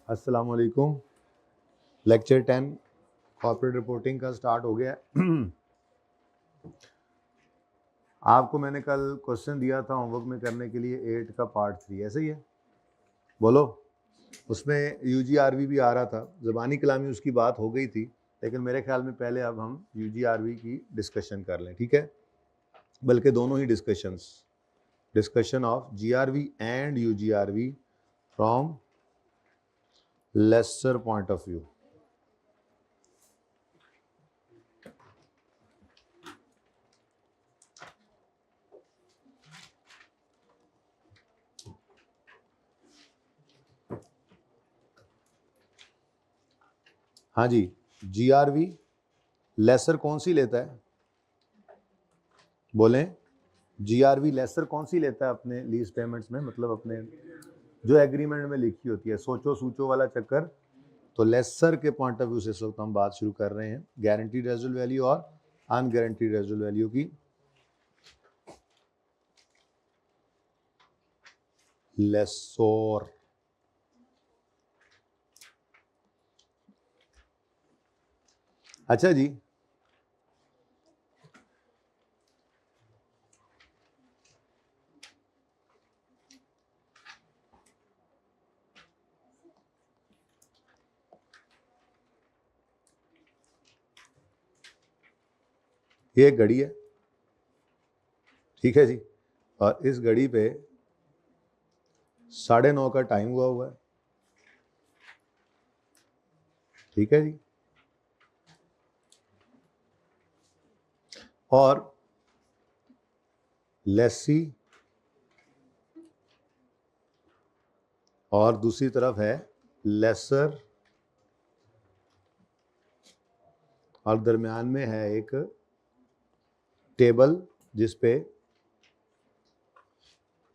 अस्सलाम वालेकुम। Lecture 10 corporate reporting का स्टार्ट हो गया आपको मैंने कल क्वेश्चन दिया था होमवर्क में करने के लिए 8 का पार्ट 3, ऐसे ही है? बोलो। उसमें UGRV भी आ रहा था, ज़बानी कलामी उसकी बात हो गई थी, लेकिन मेरे ख्याल में पहले अब हम UGRV की डिस्कशन कर लें, ठीक है? बल्कि दोनों ही discussion of GRV and UGRV from lessor point of view. हाँ जी, GRV लेसर कौन सी लेता है? बोलें, GRV लेसर कौन सी लेता है अपने लीज पेमेंट्स में, मतलब अपने जो एग्रीमेंट में लिखी होती है, सोचो सूचो वाला चक्कर। तो लेसर के पॉइंट ऑफ व्यू से इस वक्त हम बात शुरू कर रहे हैं गारंटीड रेजिडुअल वैल्यू और अनगारंटीड रेजिडुअल वैल्यू की। लेसोर अच्छा जी, ये एक घड़ी है, ठीक है जी, और इस घड़ी पे 9:30 का टाइम हुआ है, ठीक है जी। और लेसी और दूसरी तरफ है लेसर, और दरमियान में है एक टेबल जिस पे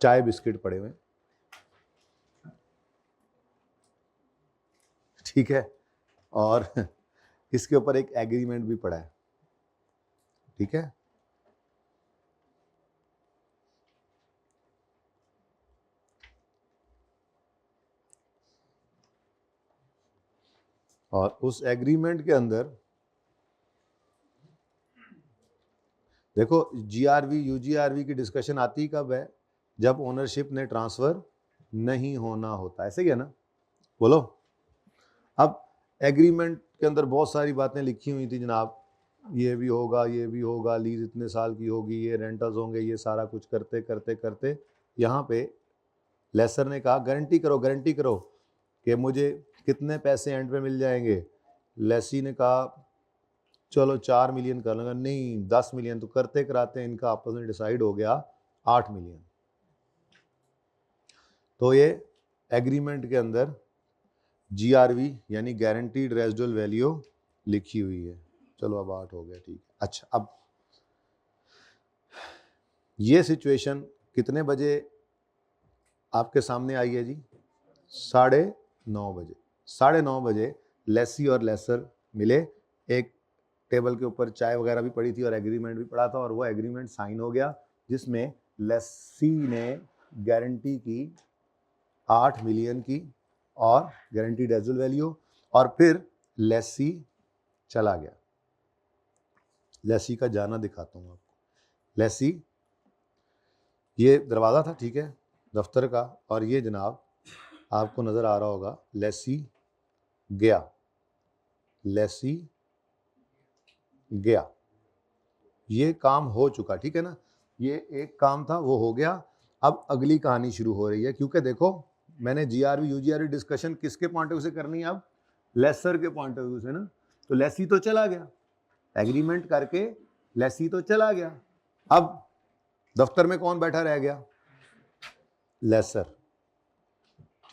चाय बिस्किट पड़े हुए, ठीक है, और इसके ऊपर एक एग्रीमेंट भी पड़ा है, ठीक है। और उस एग्रीमेंट के अंदर देखो GRV UGRV की डिस्कशन आती कब है? जब ओनरशिप ने ट्रांसफर नहीं होना होता, ऐसे ही है ना? बोलो। अब एग्रीमेंट के अंदर बहुत सारी बातें लिखी हुई थी जनाब, ये भी होगा, ये भी होगा, लीज इतने साल की होगी, ये रेंटल्स होंगे, ये सारा कुछ करते करते करते यहाँ पे लेसर ने कहा गारंटी करो कि मुझे कितने पैसे एंड पे मिल जाएंगे। लेसी ने कहा चलो 4 मिलियन कर लूँगा, नहीं 10 मिलियन। तो करते कराते इनका आपस में डिसाइड हो गया 8 मिलियन। तो ये एग्रीमेंट के अंदर GRV यानी गारंटीड रेजिडुअल वैल्यू लिखी हुई है। चलो अब 8 हो गया, ठीक है। अच्छा, अब ये सिचुएशन कितने बजे आपके सामने आई है जी? 9:30 बजे। 9:30 बजे लेसी और लेसर मिले, एक टेबल के ऊपर चाय वगैरह भी पड़ी थी और एग्रीमेंट भी पड़ा था, और वो एग्रीमेंट साइन हो गया जिसमें लेसी ने गारंटी की 8 मिलियन की और गारंटीड रेजिडुअल वैल्यू, और फिर लेसी चला गया। लेसी का जाना दिखाता हूँ आपको। लेसी, ये दरवाज़ा था, ठीक है, दफ्तर का, और ये जनाब आपको नज़र आ रहा होगा लेसी गया, लेसी गया। ये काम हो चुका, ठीक है ना? ये एक काम था, वो हो गया। अब अगली कहानी शुरू हो रही है, क्योंकि देखो मैंने GRV UGRV डिस्कशन किसके पॉइंट ऑफ व्यू से करनी है? अब लेसर के पॉइंट ऑफ व्यू से ना। तो लेसी तो चला गया, एग्रीमेंट करके लेसी तो चला गया। अब दफ्तर में कौन बैठा रह गया? लेसर,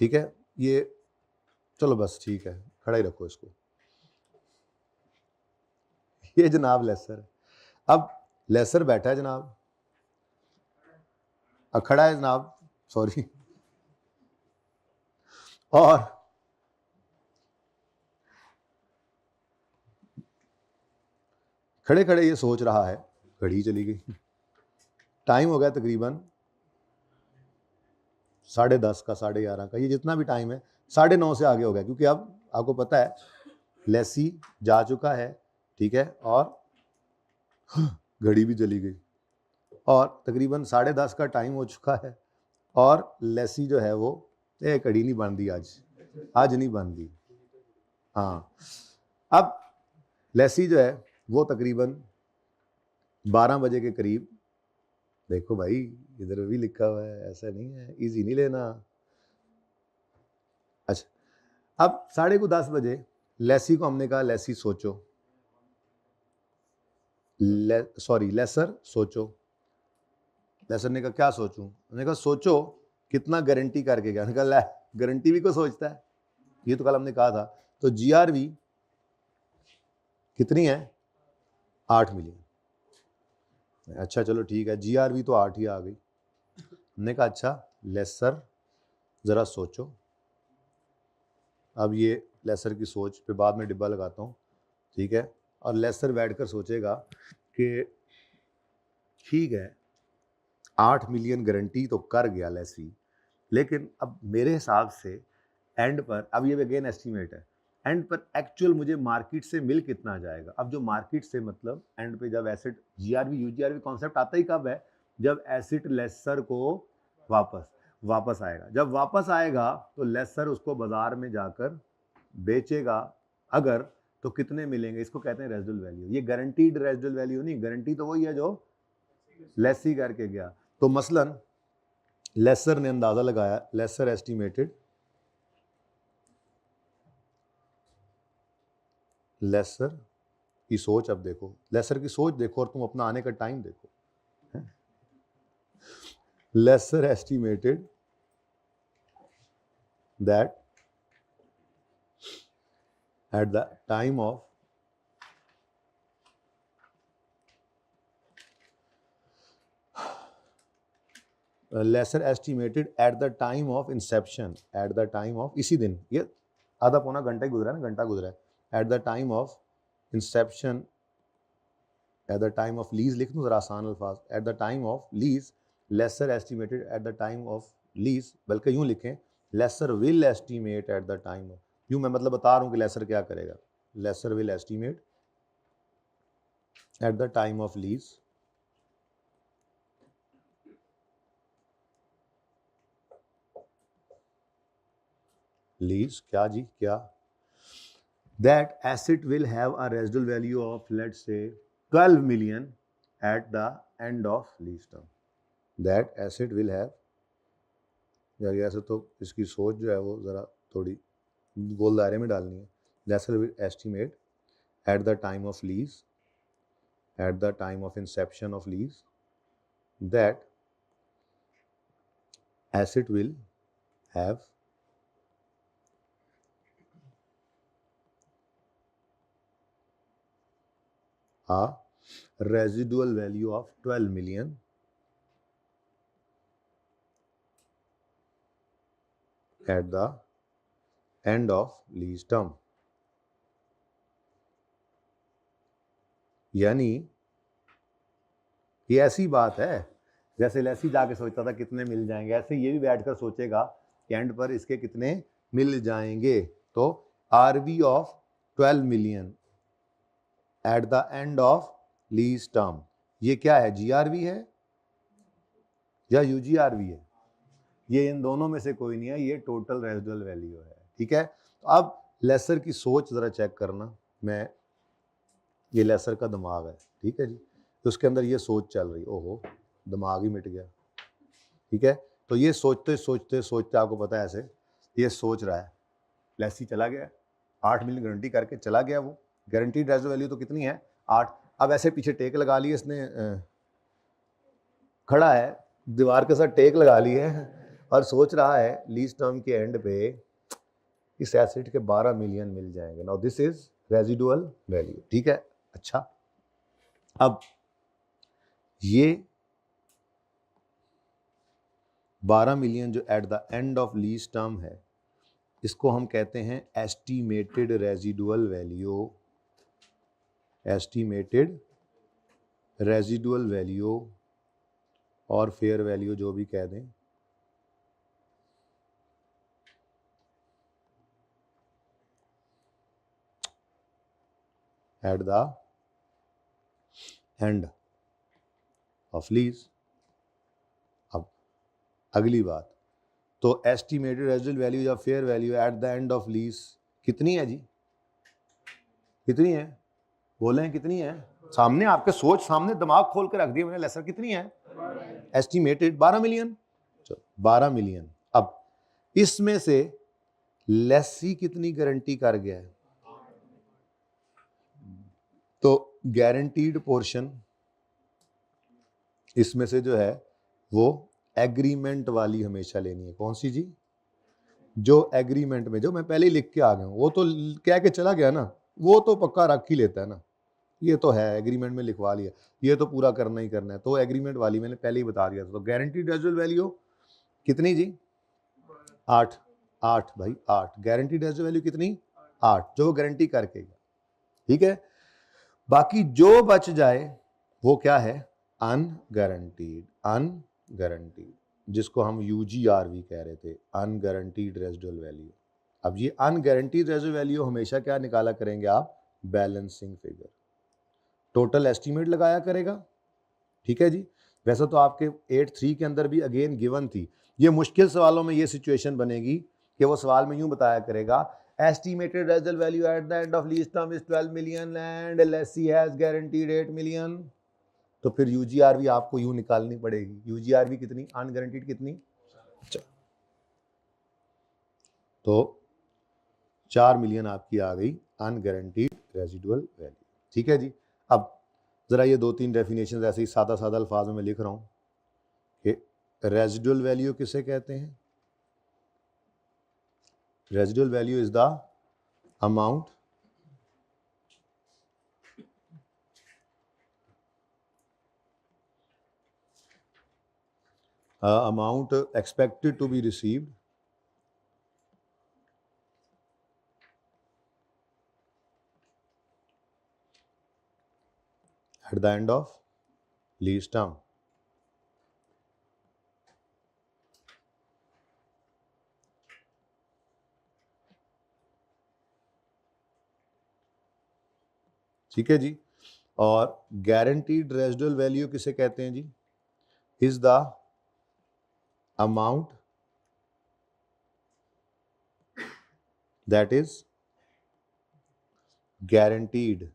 ठीक है। ये चलो बस ठीक है, खड़ा ही रखो इसको। ये जनाब लेसर है। अब लेसर बैठा है जनाब, खड़ा है जनाब, सॉरी, और खड़े खड़े ये सोच रहा है, घड़ी चली गई, टाइम हो गया तकरीबन 10:30 का, 11:30 का, ये जितना भी टाइम है 9:30 से आगे हो गया, क्योंकि अब आपको पता है लेसी जा चुका है, ठीक है, और घड़ी भी चली गई और तकरीबन 10:30 का टाइम हो चुका है और लेसी जो है वो घड़ी नहीं बन दी, आज नहीं बन दी। हाँ, अब लेसी जो है वो तकरीबन 12 बजे के करीब, देखो भाई इधर भी लिखा हुआ है, ऐसा नहीं है, इजी नहीं लेना। अच्छा, अब 10:30 बजे लेसी को हमने कहा लेसी सोचो, लेसर सोचो। लेसर ने कहा क्या सोचूं? मैंने कहा सोचो कितना गारंटी करके गया। कहा ले, गारंटी भी को सोचता है, ये तो कल हमने कहा था। तो जीआरवी कितनी है? 8 मिलियन। अच्छा चलो ठीक है, जीआरवी तो 8 ही आ गई। हमने कहा अच्छा लेसर जरा सोचो। अब ये लेसर की सोच पे बाद में डिब्बा लगाता हूँ, ठीक है, और लेसर बैठकर सोचेगा कि ठीक है 8 मिलियन गारंटी तो कर गया लेसी, लेकिन अब मेरे हिसाब से एंड पर, अब ये अगेन एस्टीमेट है, एंड पर एक्चुअल मुझे मार्केट से मिल कितना जाएगा। अब जो मार्केट से मतलब एंड पे जब एसिड जीआरवी यूजीआरवी कॉन्सेप्ट आता ही कब है? जब एसिड लेसर को वापस आएगा। जब वापस आएगा तो लेसर उसको बाजार में जाकर बेचेगा, अगर तो कितने मिलेंगे, इसको कहते हैं रेजिडुअल वैल्यू। ये गारंटीड रेजिडुअल वैल्यू नहीं, गारंटी तो वही है जो लेसी करके गया। तो मसलन लेसर ने अंदाजा लगाया, लेसर एस्टिमेटेड, लेसर की सोच, अब देखो लेसर की सोच देखो और तुम अपना आने का टाइम देखो। Lessor estimated that at the time of lesser estimated at the time of inception, at the time of, इसी दिन, ये आधा पौना घंटा ही गुजरा है ना, घंटा गुजरा है, at the time of inception, at the time of lease लिख दूं जरा आसान अल्फाज, at the time of lease, lesser estimated at the time of lease, बल्कि यूं लिखें lesser will estimate at the time of, यूं मैं मतलब बता रहा हूं कि lesser क्या करेगा, lesser will estimate at the time of lease क्या जी क्या, that asset will have a residual value of let's say 12 million at the end of lease term, that asset will have, यार ऐसे तो इसकी सोच जो है वो ज़रा थोड़ी गोल दायरे में डालनी है। Laser will estimate at the time of lease, at the time of inception of lease, that asset will have a residual value of 12 million at the end of lease term। यानी ये ऐसी बात है जैसे लेसी जाके सोचता था कितने मिल जाएंगे, ऐसे ये भी बैठकर सोचेगा कि एंड पर इसके कितने मिल जाएंगे। तो RV of 12 million at the end of lease term, ये क्या है, जीआरवी है या यूजीआरवी है? ये इन दोनों में से कोई नहीं है, ये टोटल रेजिडुअल वैल्यू है, ठीक है। तो अब लेसर की सोच जरा चेक करना, मैं, ये लेसर का दिमाग है, ठीक है जी, तो उसके अंदर ये सोच चल रही, ओहो दिमाग ही मिट गया, ठीक है। तो ये सोचते सोचते सोचते आपको पता है ऐसे ये सोच रहा है, लेसी चला गया 8 मिलियन गारंटी करके चला गया, वो गारंटीड रेजिडुअल वैल्यू तो कितनी है 8। अब ऐसे पीछे टेक लगा ली इसने, खड़ा है दीवार के साथ टेक लगा ली है और सोच रहा है लीज टर्म के एंड पे इस एसेट के 12 मिलियन मिल जाएंगे। Now this is residual value, ठीक है। अच्छा, अब ये 12 मिलियन जो eight the end of lease term है, इसको हम कहते हैं estimated residual value, estimated residual value और फेयर वैल्यू जो भी कह दें। Eight the end of lease. अब अगली बात, तो एस्टिमेटेड रेजिडुअल वैल्यू या fair value at the end of lease कितनी है जी? कितनी है? बोले कितनी है? सामने आपके सोच सामने दिमाग खोल के रख दिया मैंने, लेसर कितनी है? Estimated 12 million. चलो 12 मिलियन। अब इसमें से लेसी कितनी गारंटी कर गया है? तो गारंटीड पोर्शन इसमें से जो है वो एग्रीमेंट वाली हमेशा लेनी है। कौन सी जी? जो एग्रीमेंट में, जो मैं पहले ही लिख के आ गया हूं, वो तो कह के चला गया ना, वो तो पक्का रख ही लेता है ना। ये तो है एग्रीमेंट में लिखवा लिया, ये तो पूरा करना ही करना है, तो एग्रीमेंट वाली मैंने पहले ही बता दिया था। तो गारंटीड रेजिडुअल वैल्यू कितनी जी? 8। 8 भाई 8। गारंटीड रेजिडुअल वैल्यू कितनी? 8, जो वो गारंटी करके गया। ठीक है, बाकी जो बच जाए वो क्या है? अनगारंटीड। अनगारंटीड, जिसको हम यूजीआरवी कह रहे थे, अनगारंटीड रेजिडुअल वैल्यू। अब ये अनगारंटीड रेजिडुअल वैल्यू हमेशा क्या निकाला करेंगे आप? बैलेंसिंग फिगर, टोटल एस्टीमेट लगाया करेगा। ठीक है जी। वैसे तो आपके 8.3 के अंदर भी अगेन गिवन थी। ये मुश्किल सवालों में ये सिचुएशन बनेगी कि वो सवाल में यूं बताया करेगा, estimated residual value at the end of lease term is 12 million and lessee has guaranteed 8 million. तो फिर यूजीआरवी आपको यूं निकालनी पड़ेगी। यूजीआरवी कितनी? अनगारंटीड कितनी? तो 4 मिलियन आपकी आ गई अनगारंटीड रेजिडुअल वैल्यू। ठीक है जी। अब जरा ये 2-3 डेफिनेशन ऐसे ही सादा सादा अल्फाज में मैं लिख रहा हूं कि रेजिडुअल वैल्यू किसे कहते हैं? Residual value is the amount expected to be received at the end of lease term. ठीक है जी। और गारंटीड रेजिडुअल वैल्यू किसे कहते हैं जी? Is the amount that is guaranteed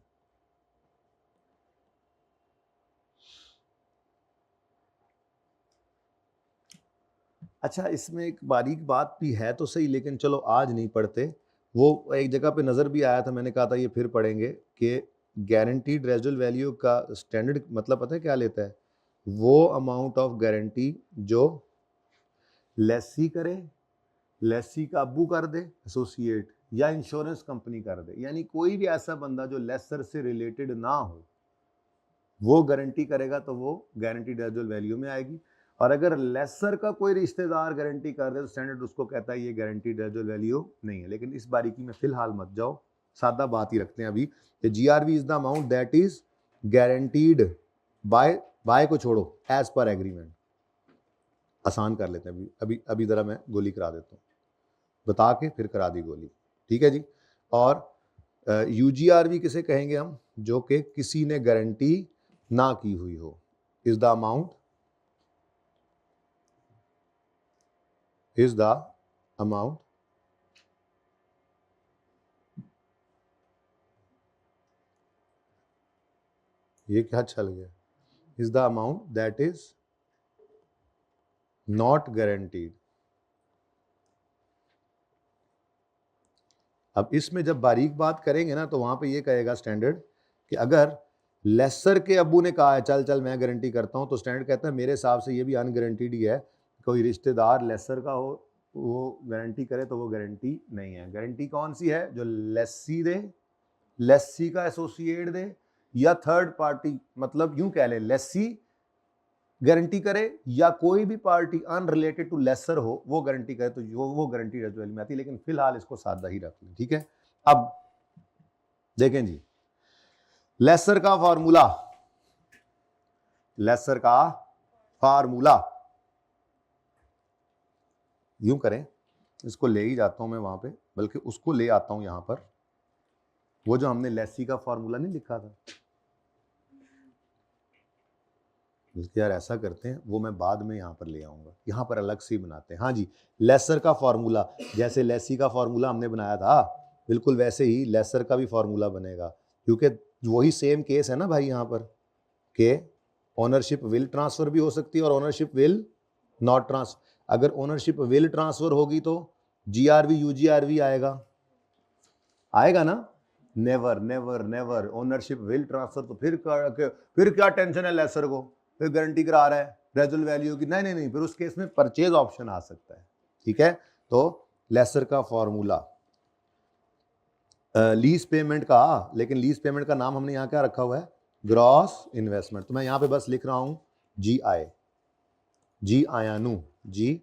अच्छा, इसमें एक बारीक बात भी है तो सही, लेकिन चलो आज नहीं पढ़ते। वो एक जगह पे नज़र भी आया था, मैंने कहा था ये फिर पढ़ेंगे कि गारंटीड रेजिडुअल वैल्यू का स्टैंडर्ड मतलब पता है क्या लेता है? वो अमाउंट ऑफ गारंटी जो लेसी करे, लेसी का अब्बू कर दे, एसोसिएट या इंश्योरेंस कंपनी कर दे, यानी कोई भी ऐसा बंदा जो लेसर से रिलेटेड ना हो वो गारंटी करेगा तो वो गारंटीड रेजिडुअल वैल्यू में आएगी। और अगर लेसर का कोई रिश्तेदार गारंटी कर दे तो स्टैंडर्ड उसको कहता है ये गारंटीड रेजिडुअल वैल्यू नहीं है। लेकिन इस बारीकी में फिलहाल मत जाओ, सादा बात ही रखते हैं अभी। GRV is the amount that is guaranteed bye को छोड़ो एज पर एग्रीमेंट। आसान कर लेते हैं अभी अभी अभी जरा मैं गोली करा देता हूँ, बता के फिर करा दी गोली। ठीक है जी। और यूजीआरवी किसे कहेंगे हम? जो कि किसी ने गारंटी ना की हुई हो। इज द अमाउंट ये क्या चल गया? Is the amount that is not guaranteed. अब इसमें जब बारीक बात करेंगे ना तो वहां पे ये कहेगा स्टैंडर्ड कि अगर लेसर के अब्बू ने कहा है चल चल मैं गारंटी करता हूं, तो स्टैंडर्ड कहता है मेरे हिसाब से ये भी अनगारंटीड ही है। कोई रिश्तेदार लेसर का हो वो गारंटी करे तो वो गारंटी नहीं है। गारंटी कौन सी है? जो लेसी दे, लेसी का एसोसिएट दे या थर्ड पार्टी, मतलब यूं कह ले लेसी गारंटी करे या कोई भी पार्टी अनरिलेटेड टू लेसर हो वो गारंटी करे, तो वो गारंटी रेजिडुअल में आती है। लेकिन फिलहाल इसको सादा ही रख लें। ठीक है। अब देखें जी, लेसर का फॉर्मूला, लेसर का फॉर्मूला यूं करें, इसको ले ही जाता हूं मैं वहां पे, बल्कि उसको ले आता हूं यहां पर। वो जो हमने लेसी का फॉर्मूला नहीं लिखा था, यार ऐसा करते हैं, वो मैं बाद में यहाँ पर ले आऊँगा, यहाँ पर अलग से ही बनाते हैं। हाँ जी, लेसर का फॉर्मूला, जैसे लेसी का फॉर्मूला हमने बनाया था बिल्कुल वैसे ही लेसर का भी फॉर्मूला बनेगा, क्योंकि वही सेम केस है ना भाई यहाँ पर, के ओनरशिप विल ट्रांसफर भी हो सकती है और ओनरशिप विल नॉट ट्रांसफर। अगर ओनरशिप विल ट्रांसफर होगी तो जीआरवी यूजीआरवी आएगा, आएगा ना? Never never never, ownership will transfer तो फिर क्या टेंशन है लेसर को, फिर गारंटी करा रहा है रेजुअल वैल्यू की, नहीं नहीं नहीं, फिर उस केस में परचेज ऑप्शन आ सकता है। ठीक है, तो लेसर का फॉर्मूला लीज पेमेंट का, लेकिन लीज पेमेंट का नाम हमने यहाँ क्या रखा हुआ है, ग्रॉस इन्वेस्टमेंट, तो मैं यहाँ पे बस लिख रहा हूँ जी आई, जी आयानु, जी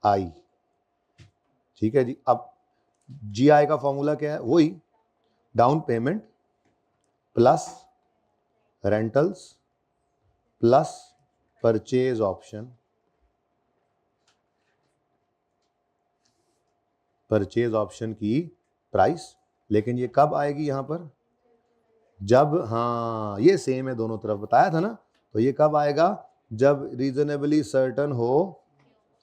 आई। ठीक है जी, अब जी आई का फॉर्मूला क्या है, वही down payment plus rentals plus purchase option, purchase option की प्राइस। लेकिन ये कब आएगी यहां पर, जब, हाँ ये सेम है दोनों तरफ, बताया था ना, तो ये कब आएगा, जब रीजनेबली सर्टन हो,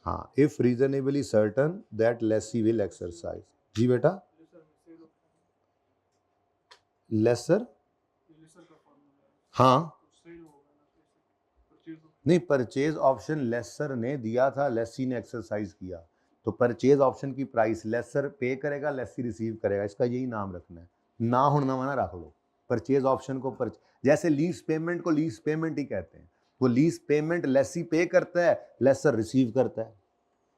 हाँ, if reasonably certain that lessee will exercise. जी बेटा, लेसर, हाँ नहीं, परचेज ऑप्शन लेसर ने दिया था, लेसी ने एक्सरसाइज किया, तो परचेज ऑप्शन की प्राइस लेसर पे करेगा, लेसी रिसीव करेगा, इसका यही नाम रखना है, ना होना मना रख लो। परचेज ऑप्शन को जैसे लीज पेमेंट को लीज पेमेंट ही कहते हैं, वो लीज पेमेंट लेसी पे करता है, लेसर रिसीव करता है,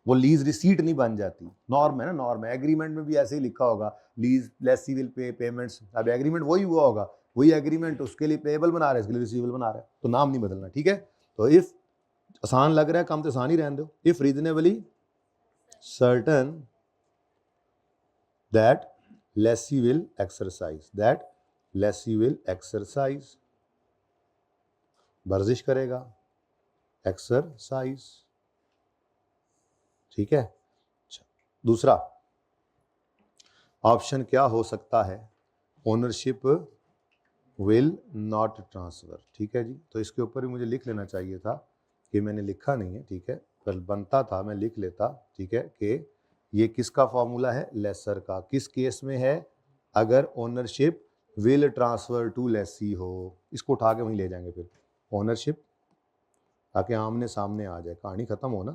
वो लीज रिसीट नहीं बन जाती। नॉर्म है ना, नॉर्म है, एग्रीमेंट में भी ऐसे ही लिखा होगा, lease lessee will pay payments, अब एग्रीमेंट वही हुआ होगा, वही एग्रीमेंट उसके लिए पेएबल बना रहे हैं, इसके लिए रिसीवेबल बना रहे हैं, तो नाम नहीं बदलना। ठीक है, तो इफ आसान लग रहा है, काम तो आसान ही रहने दो, if reasonably certain that lessee will exercise, that lessee will exercise, वर्जिश करेगा, एक्सरसाइज। ठीक है, दूसरा ऑप्शन क्या हो सकता है, ओनरशिप विल नॉट ट्रांसफर। ठीक है जी, तो इसके ऊपर भी मुझे लिख लेना चाहिए था, कि मैंने लिखा नहीं है। ठीक है, कल बनता था मैं लिख लेता। ठीक है, कि ये किसका फॉर्मूला है, लेसर का, किस केस में है, अगर ownership will transfer to lessee हो, इसको उठा के वहीं ले जाएंगे फिर ओनरशिप, ताकि आमने सामने आ जाए, कहानी खत्म हो ना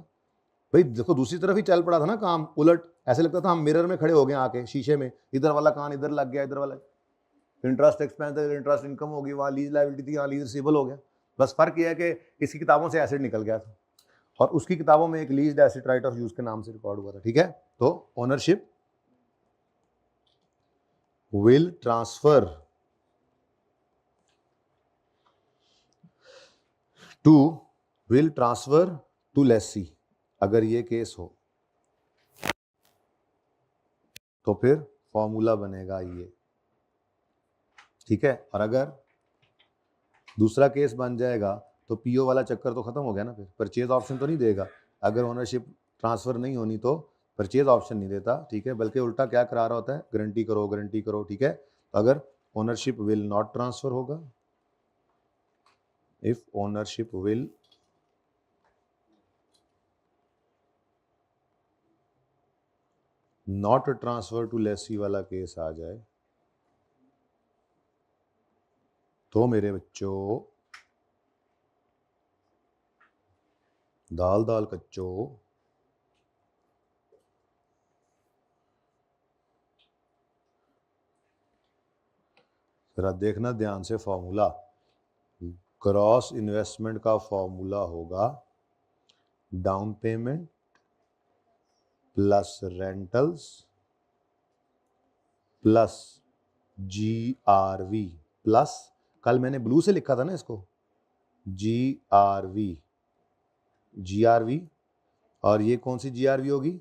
भाई। देखो दूसरी तरफ ही चल पड़ा था ना काम, उलट ऐसे लगता था हम मिरर में खड़े हो गए आके शीशे में, इधर वाला कान इधर लग गया, इधर वाला इंटरेस्ट एक्सपेंस, इंटरेस्ट इनकम होगी, वहाँ लीज लायबिलिटी थी, यहाँ लीज रिसीवेबल हो गया। बस फर्क ये है कि इसकी किताबों से एसिड निकल गया था और उसकी किताबों में एक lease asset right of use के नाम से रिकॉर्ड हुआ था। ठीक है, तो ownership will transfer to lessee, अगर ये केस हो तो फिर फॉर्मूला बनेगा ये। ठीक है, और अगर दूसरा केस बन जाएगा तो पीओ वाला चक्कर तो खत्म हो गया ना, फिर परचेज ऑप्शन तो नहीं देगा, अगर ओनरशिप ट्रांसफर नहीं होनी तो परचेज ऑप्शन नहीं देता। ठीक है, बल्कि उल्टा क्या करा रहा होता है, गारंटी करो गारंटी करो। ठीक है, तो अगर ओनरशिप विल नॉट ट्रांसफर होगा, if ownership will not transfer to lessee वाला केस आ जाए, तो मेरे बच्चों दाल दाल कच्चो, जरा देखना ध्यान से फॉर्मूला, क्रॉस इन्वेस्टमेंट का फॉर्मूला होगा down payment plus rentals plus GRV plus, कल मैंने ब्लू से लिखा था ना इसको, GRV, और ये कौन सी GRV होगी,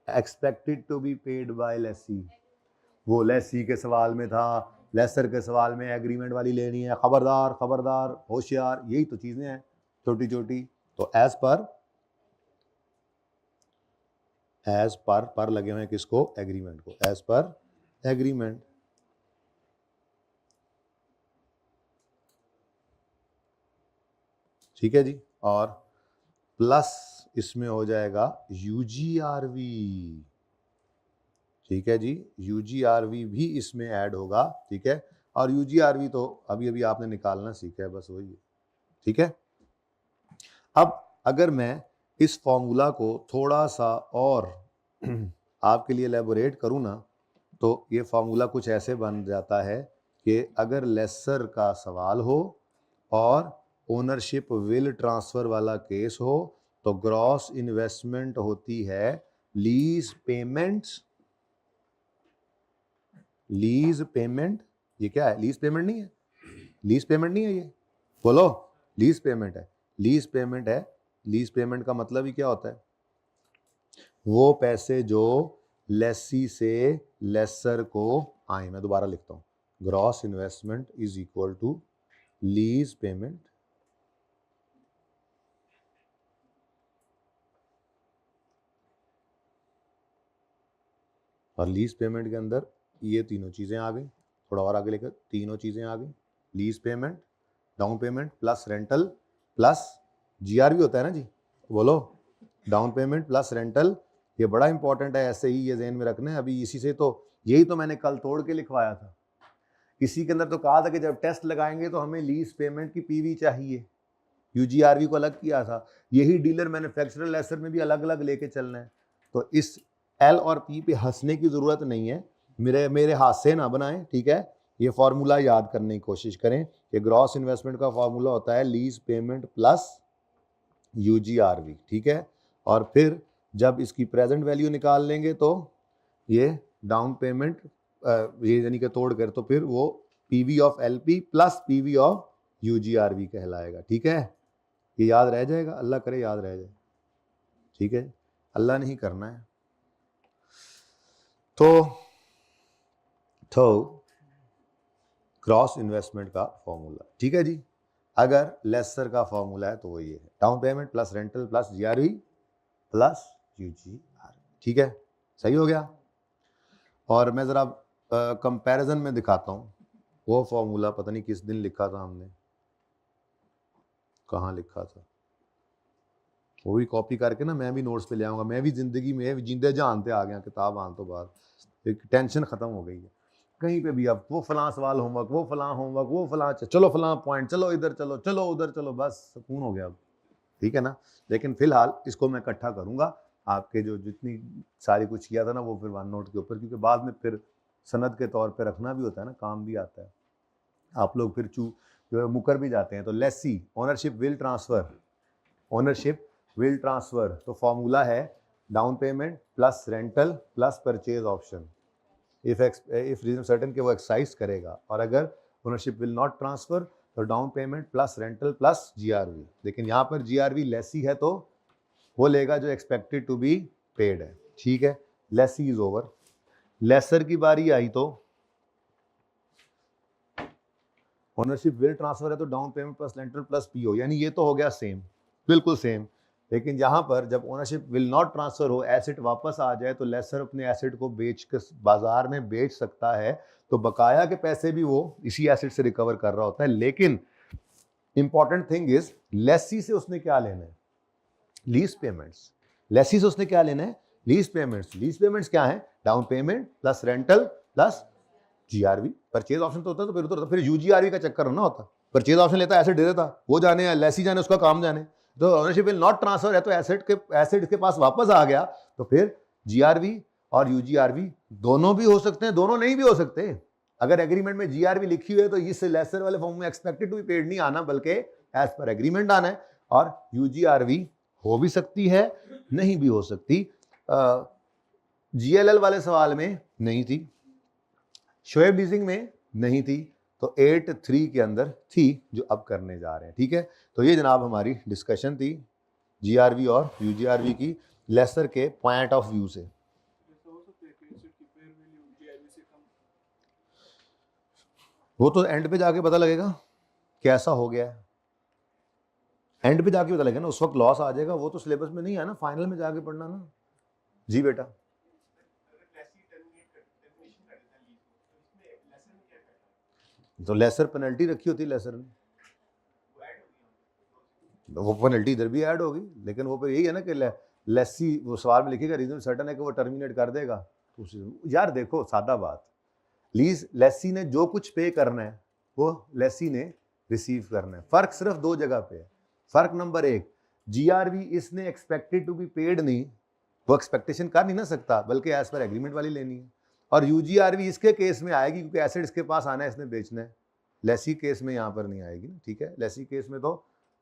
expected to be paid by lessee. वो लेसी के सवाल में था, लेसर के सवाल में एग्रीमेंट वाली लेनी है, खबरदार खबरदार होशियार, यही तो चीजें हैं छोटी छोटी। तो एज पर लगे हुए हैं किसको, एग्रीमेंट को, एज पर एग्रीमेंट। ठीक है जी, और प्लस इसमें हो जाएगा UGRV, ठीक है जी, UGRV भी इसमें ऐड होगा, ठीक है, और UGRV तो अभी अभी आपने निकालना सीखा है, बस वही है, ठीक है। अब अगर मैं इस फॉर्मूला को थोड़ा सा और आपके लिए एलैबोरेट करूँ ना, तो ये फॉर्मूला कुछ ऐसे बन जाता है कि अगर लेसर का सवाल हो और ओनरशिप विल ट्रांसफर वाला केस हो तो ग्रॉस इन्वेस्टमेंट होती है लीज पेमेंट्स, लीज पेमेंट, ये क्या है, लीज पेमेंट नहीं है, लीज पेमेंट नहीं है ये, बोलो, लीज पेमेंट है, लीज पेमेंट है। लीज पेमेंट का मतलब ही क्या होता है, वो पैसे जो लेसी से लेसर को आए। मैं दोबारा लिखता हूं, gross investment is equal to lease payment और लीज पेमेंट के अंदर ये तीनों चीजें आ गई, थोड़ा और आगे लेकर तीनों चीजें आ गई, lease payment, down payment plus rental plus GRV होता है ना जी, बोलो, डाउन पेमेंट प्लस रेंटल, ये बड़ा इंपॉर्टेंट है, ऐसे ही ये ज़हन में रखना है। अभी इसी से तो, यही तो मैंने कल तोड़ के लिखवाया था, इसी के अंदर तो कहा था कि जब टेस्ट लगाएंगे तो हमें लीज पेमेंट की PV चाहिए, UGRV को अलग किया था, यही डीलर मैन्युफैक्चरर लेसर में भी अलग अलग लेके चलना है। तो इस L और P पे हंसने की जरूरत नहीं है, मेरे हाथ से ना बनाएं, ठीक है। ये फॉर्मूला याद करने की कोशिश करें कि ग्रॉस इन्वेस्टमेंट का फॉर्मूला होता है लीज पेमेंट प्लस UGRV, ठीक है। और फिर जब इसकी प्रेजेंट वैल्यू निकाल लेंगे तो ये डाउन पेमेंट ये यानी कि तोड़ कर तो फिर वो PV of LP plus PV of UGRV कहलाएगा, ठीक है। ये याद रह जाएगा, अल्लाह करे याद रह जाए, ठीक है, अल्लाह नहीं करना है। तो क्रॉस इन्वेस्टमेंट का फॉर्मूला, ठीक है जी। अगर लेसर का फॉर्मूला है तो वो ये है, down payment plus rental plus GRV plus UGRV, ठीक है, सही हो गया। और मैं जरा कंपैरिजन में दिखाता हूँ, वो फॉर्मूला पता नहीं किस दिन लिखा था हमने, कहाँ लिखा था, वो भी कॉपी करके ना मैं भी नोट्स पे ले आऊँगा। मैं भी ज़िंदगी में जिंदे जहान पे आ गया, किताब आने तो बाद एक टेंशन ख़त्म हो गई है कहीं पे भी। अब वो फलां सवाल होमवर्क, वो फलां होमवर्क, वो फलां, चलो फलां पॉइंट, चलो इधर चलो, चलो उधर चलो, बस सुकून हो गया अब, ठीक है ना। लेकिन फिलहाल इसको मैं इकट्ठा करूँगा, आपके जो जितनी सारी कुछ किया था ना वो फिर वन नोट के ऊपर, क्योंकि बाद में फिर सनद के तौर पर रखना भी होता है ना, काम भी आता है। आप लोग फिर जो है मुकर भी जाते हैं। तो lessee ownership will transfer, ownership will transfer, तो फॉर्मूला है down payment plus rental plus purchase option, if reason certain के वो एक्सरसाइज करेगा। और अगर ओनरशिप विल नॉट ट्रांसफर तो down payment plus rental plus GRV। लेकिन यहाँ पर GRV लेसी है तो वो लेगा जो एक्सपेक्टेड टू बी पेड है, ठीक है। लेसी इज ओवर, लेसर की बारी आई तो ओनरशिप विल ट्रांसफर है तो down payment plus rental plus PO, यानी ये तो हो गया सेम, बिल्कुल सेम। लेकिन यहाँ पर जब ओनरशिप विल नॉट ट्रांसफर हो, एसेट वापस आ जाए तो लेसर अपने एसेट को बेच कर बाजार में बेच सकता है, तो बकाया के पैसे भी वो इसी एसेट से रिकवर कर रहा होता है। लेकिन इंपॉर्टेंट थिंग इज लेसी से उसने क्या लेना है, लीज पेमेंट्स। लेसी से उसने क्या लेना है, लीज पेमेंट्स। लीज पेमेंट्स क्या है, down payment plus rental plus GRV। Purchase option तो होता है तो फिर उधर फिर UGRV का चक्कर ना होता, परचेज ऑप्शन लेता है एसेट दे देता, वो जाने लेसी जाने उसका काम जाने। तो ओनरशिप विल नॉट ट्रांसफर है तो एसेट के पास वापस आ गया, तो फिर GRV और UGRV दोनों भी हो सकते हैं, दोनों नहीं भी हो सकते। अगर एग्रीमेंट में GRV लिखी हुई है तो इस लेसर वाले फॉर्म में एक्सपेक्टेड टू बी पेड नहीं आना, बल्कि एज पर एग्रीमेंट आना है। और UGRV हो भी सकती है, नहीं भी हो सकती। GLL वाले सवाल में नहीं थी, शोएब लीजिंग में नहीं थी, तो 8.3 के अंदर थी जो अब करने जा रहे हैं, ठीक है। तो ये जनाब हमारी डिस्कशन थी GRV और UGRV की लेसर के पॉइंट ऑफ व्यू से। वो तो एंड पे जाके पता लगेगा कैसा हो गया है, एंड पे जाके पता लगेगा ना, उस वक्त लॉस आ जाएगा, वो तो सिलेबस में नहीं है ना, फाइनल में जाके पढ़ना ना। जी बेटा, तो लेसर पेनल्टी रखी होती है लेसर ने, वो पेनल्टी इधर भी ऐड होगी, लेकिन वो फिर यही है ना कि लेसी, वो सवाल में लिखेगा रीजन सर्टन है कि वो टर्मिनेट कर देगा। यार देखो सादा बात, लीज लेसी ने जो कुछ पे करना है वो लेसी ने रिसीव करना है। फर्क सिर्फ दो जगह पे है। फर्क नंबर एक, जीआरवी इसने एक्सपेक्टेड टू बी पेड नहीं, वो एक्सपेक्टेशन कर नहीं ना सकता, बल्कि एज पर एग्रीमेंट वाली लेनी है। और यूजीआरवी इसके केस में आएगी क्योंकि एसेट इसके पास आना है, इसने बेचना है। लेसी केस में यहाँ पर नहीं आएगी ना, ठीक है। लेसी केस में तो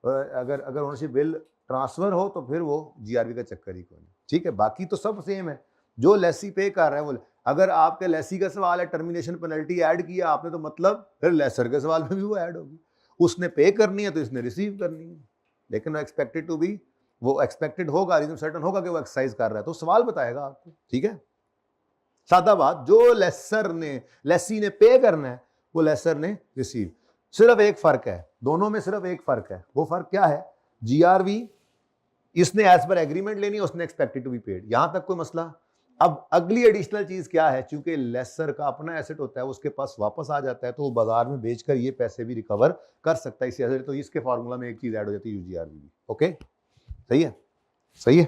अगर ओनरशिप बिल ट्रांसफर हो तो फिर वो जीआरवी का चक्कर ही कोई नहीं, ठीक है। बाकी तो सब सेम है, जो लेसी पे कर रहा है वो। अगर आपके लेसी का सवाल है टर्मिनेशन पेनल्टी ऐड किया आपने, तो मतलब फिर लेसर के सवाल में भी वो ऐड होगी। उसने पे करनी है तो इसने रिसीव करनी है, लेकिन एक्सपेक्टेड टू बी, वो एक्सपेक्टेड होगा, रीजन सर्टन होगा कि वो एक्सरसाइज कर रहा है, तो सवाल बताएगा आपको, ठीक है। सादा बात, जो लेसी ने पे करना है वो लेसर ने रिसीव। सिर्फ एक फर्क है दोनों में, सिर्फ एक फर्क है। वो फर्क क्या है, जीआरवी इसने एज पर एग्रीमेंट लेनी है, उसने एक्सपेक्टेड टू बी पेड, यहां तक कोई मसला। अब अगली एडिशनल चीज क्या है, चूंकि लेसर का अपना एसेट होता है, उसके पास वापस आ जाता है, तो वो बाजार में बेचकर ये पैसे भी रिकवर कर सकता है इसी एसेट। तो इसके फॉर्मूला में एक चीज ऐड हो जाती है, यूजीआरवी। ओके, सही है, सही है,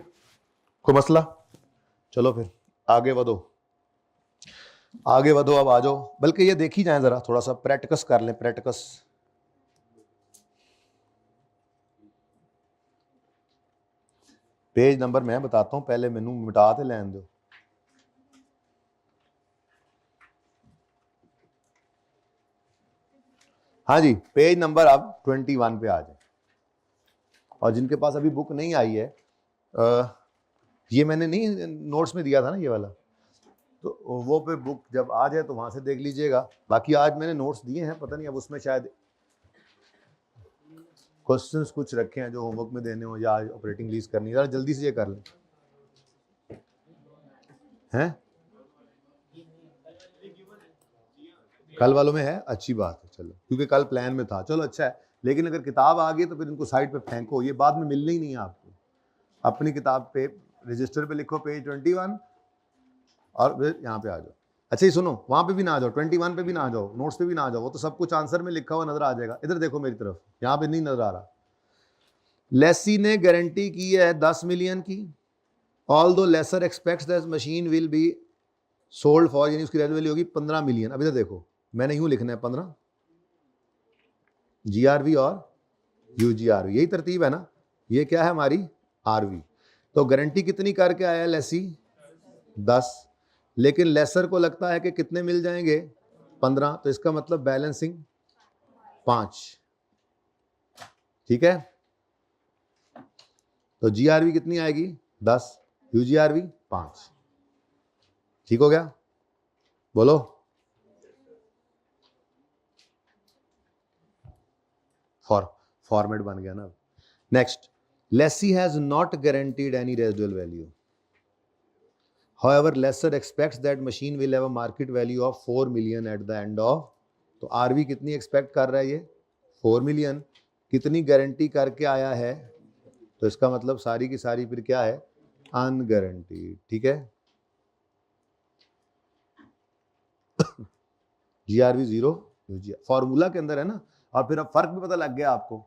कोई मसला। चलो फिर आगे बढ़ो, आगे बढ़ो, अब आ जाओ। बल्कि ये देखी जाए जरा, थोड़ा सा प्रैक्टिकस कर लें, प्रैक्टिकस। पेज नंबर मैं बताता हूं, पहले मेनू मिटा के लेने दो। हाँ जी, पेज नंबर अब 21 पे आ जाए। और जिनके पास अभी बुक नहीं आई है, ये मैंने नहीं नोट्स में दिया था ना ये वाला, तो वो पे बुक जब आ जाए तो वहां से देख लीजिएगा। बाकी आज मैंने नोट्स दिए हैं, पता नहीं अब उसमें शायद क्वेश्चंस कुछ रखे हैं जो होमवर्क में देने हो, या ऑपरेटिंग लीज करनी है, जल्दी से ये कर लें। हैं कल वालों में है, अच्छी बात है, चलो, क्योंकि कल प्लान में था, चलो अच्छा है। लेकिन अगर किताब आ गई तो फिर इनको साइड पे फेंको, ये बाद में मिलनी ही नहीं है आपको। अपनी किताब पे रजिस्टर पे लिखो पेज 21 और फिर यहाँ पे आ जाओ। अच्छा ही सुनो, वहां पे भी ना आ जाओ, 21 पे भी ना आ जाओ, नोट्स पे भी ना आ जाओ, वो तो सब कुछ आंसर में लिखा हुआ नजर आ जाएगा। इधर देखो मेरी तरफ, यहाँ पे नहीं नजर आ रहा। लेसी ने गारंटी की है 10 मिलियन की, although lessor expects that machine will be sold for, यानी उसकी रेवेन्यू वैल्यू होगी 15 मिलियन। अब इधर देखो, मैंने यूं लिखना है 15, जीआरवी और यूजीआरवी, यही तरतीब है ना। ये क्या है हमारी आरवी। तो गारंटी कितनी करके आया लेसी, 10, लेकिन लेसर को लगता है कि कितने मिल जाएंगे, 15, तो इसका मतलब बैलेंसिंग 5, ठीक है। तो जीआरवी कितनी आएगी, 10, यूजीआरवी 5, ठीक हो गया, बोलो। फॉर्मेट बन गया ना। Next, lessee has not guaranteed any residual value, however lesser expects that machine will have a market value of 4 million at the end of, तो आरवी कितनी एक्सपेक्ट कर रहा है, ये 4 मिलियन, कितनी गारंटी करके आया है, तो इसका मतलब सारी की सारी फिर क्या है, अनगारंटीड, ठीक है। जीआरवी 0, फॉर्मूला के अंदर है ना। और फिर अब फर्क भी पता लग गया आपको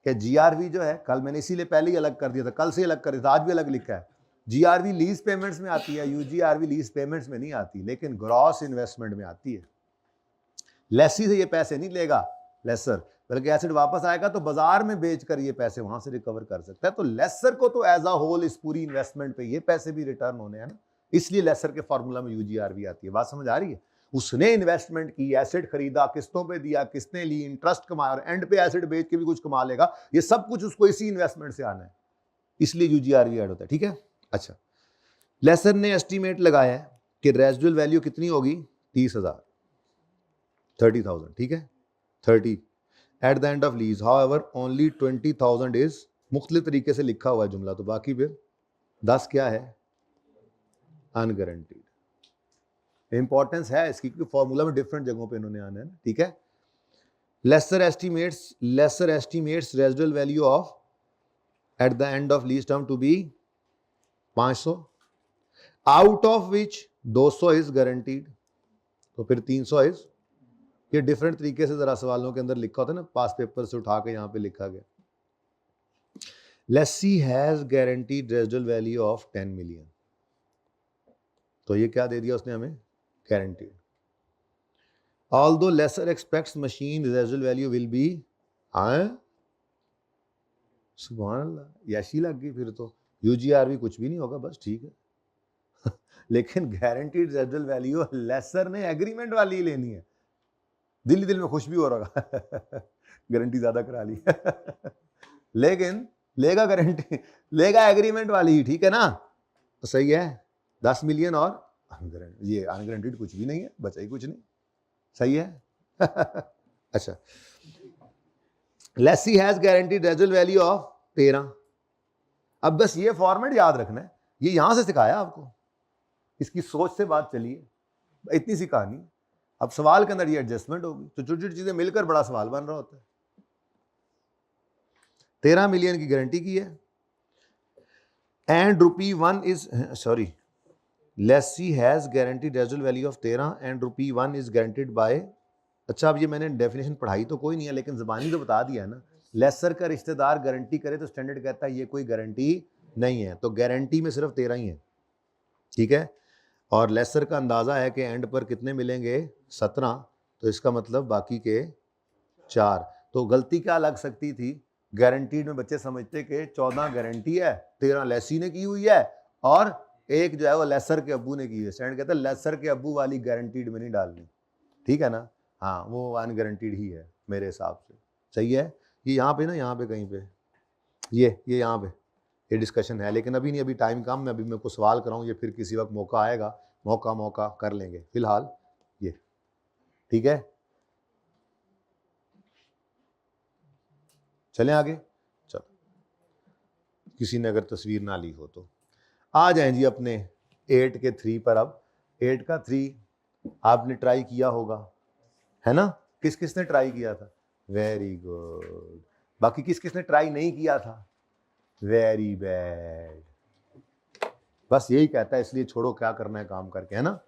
कि जीआरवी जो है, कल मैंने इसीलिए पहले ही अलग कर दिया था, कल से अलग कर दिया था, आज भी अलग लिखा है। जीआरवी लीज पेमेंट्स में आती है, यूजीआरवी लीज पेमेंट्स में नहीं आती, लेकिन ग्रॉस इन्वेस्टमेंट में आती है। लेसी से ये पैसे नहीं लेगा लेसर, बल्कि एसेट वापस आएगा तो बाजार में बेचकर ये पैसे वहां से रिकवर कर सकता है। तो लेसर को तो एज अ होल इस पूरी इन्वेस्टमेंट पे ये पैसे भी रिटर्न होने हैं ना, इसलिए लेसर के फॉर्मूला में यूजीआरवी आती है। बात समझ आ रही है। उसने इन्वेस्टमेंट की, एसेट खरीदा, किस्तों पे दिया, किसने ली, इंटरेस्ट कमाया, और एंड पे एसेट बेच के भी कुछ कमा लेगा। ये सब कुछ उसको इसी इन्वेस्टमेंट से आना है, इसलिए यूजीआरवी ऐड होता है, ठीक है। अच्छा, लेसर ने एस्टीमेट लगाया है कि रेजिडुअल वैल्यू कितनी होगी, 30,000, 30,000, ठीक है, 30 eight the end of lease, however only 20,000 is, मुख्तलिफ तरीके से लिखा हुआ है जुमला, तो बाकी फिर 10 क्या है, अनगारंटीड। इंपॉर्टेंस है इसकी क्योंकि फॉर्मूला में डिफरेंट जगहों पे इन्होंने आना है ना, ठीक है। Lessor estimates residual value of at the end of lease term to be 500, out of which 200 is guaranteed, तो फिर 300 इज, ये डिफरेंट तरीके से जरा सवालों के अंदर लिखा होता है ना, पास पेपर से उठा के यहाँ पे लिखा गया। Lessee has guaranteed residual value of 10 million, तो ये क्या दे दिया उसने हमें, guaranteed. Although lessor expects machine residual value will be, सुभान अल्लाह, यशी लग गई फिर तो, यूजीआरवी कुछ भी नहीं होगा, बस ठीक है लेकिन गारंटीड रेजिडुअल वैल्यू लेसर ने एग्रीमेंट वाली ही लेनी है, दिल दिल में खुश भी हो रहा गारंटी ज्यादा करा ली लेकिन लेगा गारंटी, लेगा एग्रीमेंट वाली ही, ठीक है ना, तो सही है। 10 मिलियन और ये अनगारंटीड कुछ भी नहीं है, बचा ही कुछ नहीं, सही है अच्छा, lessee has guaranteed residual value of 13। अब बस ये फॉर्मेट याद रखना है, ये यहां से सिखाया आपको, इसकी सोच से बात चलिए, इतनी सी कहानी। अब सवाल के अंदर ये एडजस्टमेंट होगी, तो छोटी छोटी चीजें मिलकर बड़ा सवाल बन रहा होता है। 13 मिलियन की गारंटी की है, and ₹1 is, sorry, lessee has guaranteed residual value of 13 and ₹1 is guaranteed by, अच्छा अब ये मैंने डेफिनेशन पढ़ाई तो कोई नहीं है, लेकिन ज़बानी तो बता दिया है ना, लेसर का रिश्तेदार गारंटी करे तो स्टैंडर्ड कहता है ये कोई गारंटी नहीं है, तो गारंटी में सिर्फ 13 ही है, ठीक है। और लेसर का अंदाज़ा है कि एंड पर कितने मिलेंगे, 17, तो इसका मतलब बाकी के 4। तो गलती क्या लग सकती थी, गारंटीड में बच्चे समझते कि 14 गारंटी है, 13 लेसी ने की हुई है, और एक जो है वो लेसर के अब्बू ने की है। स्टैंडर्ड कहता है लेसर के अब्बू वाली गारंटीड में नहीं डालनी, ठीक है ना, हाँ वो अनगारंटीड ही है मेरे हिसाब से, सही है। ये यहाँ पे ना, यहाँ पे कहीं पे ये यहाँ पे ये डिस्कशन है, लेकिन अभी नहीं, अभी टाइम कम है, अभी मैं कुछ सवाल कराऊँ, ये फिर किसी वक्त मौका आएगा, मौका कर लेंगे, फिलहाल ये ठीक है। चलें आगे, चलो, किसी ने अगर तस्वीर ना ली हो तो आ जाएं जी अपने 8 के 3 पर। अब 8 का 3 आपने ट्राई किया होगा, है ना, किस किसने ट्राई किया था, वेरी गुड, बाकी किस किसने ट्राई नहीं किया था, वेरी बैड, बस यही कहता है, इसलिए छोड़ो क्या करना है काम करके, है ना।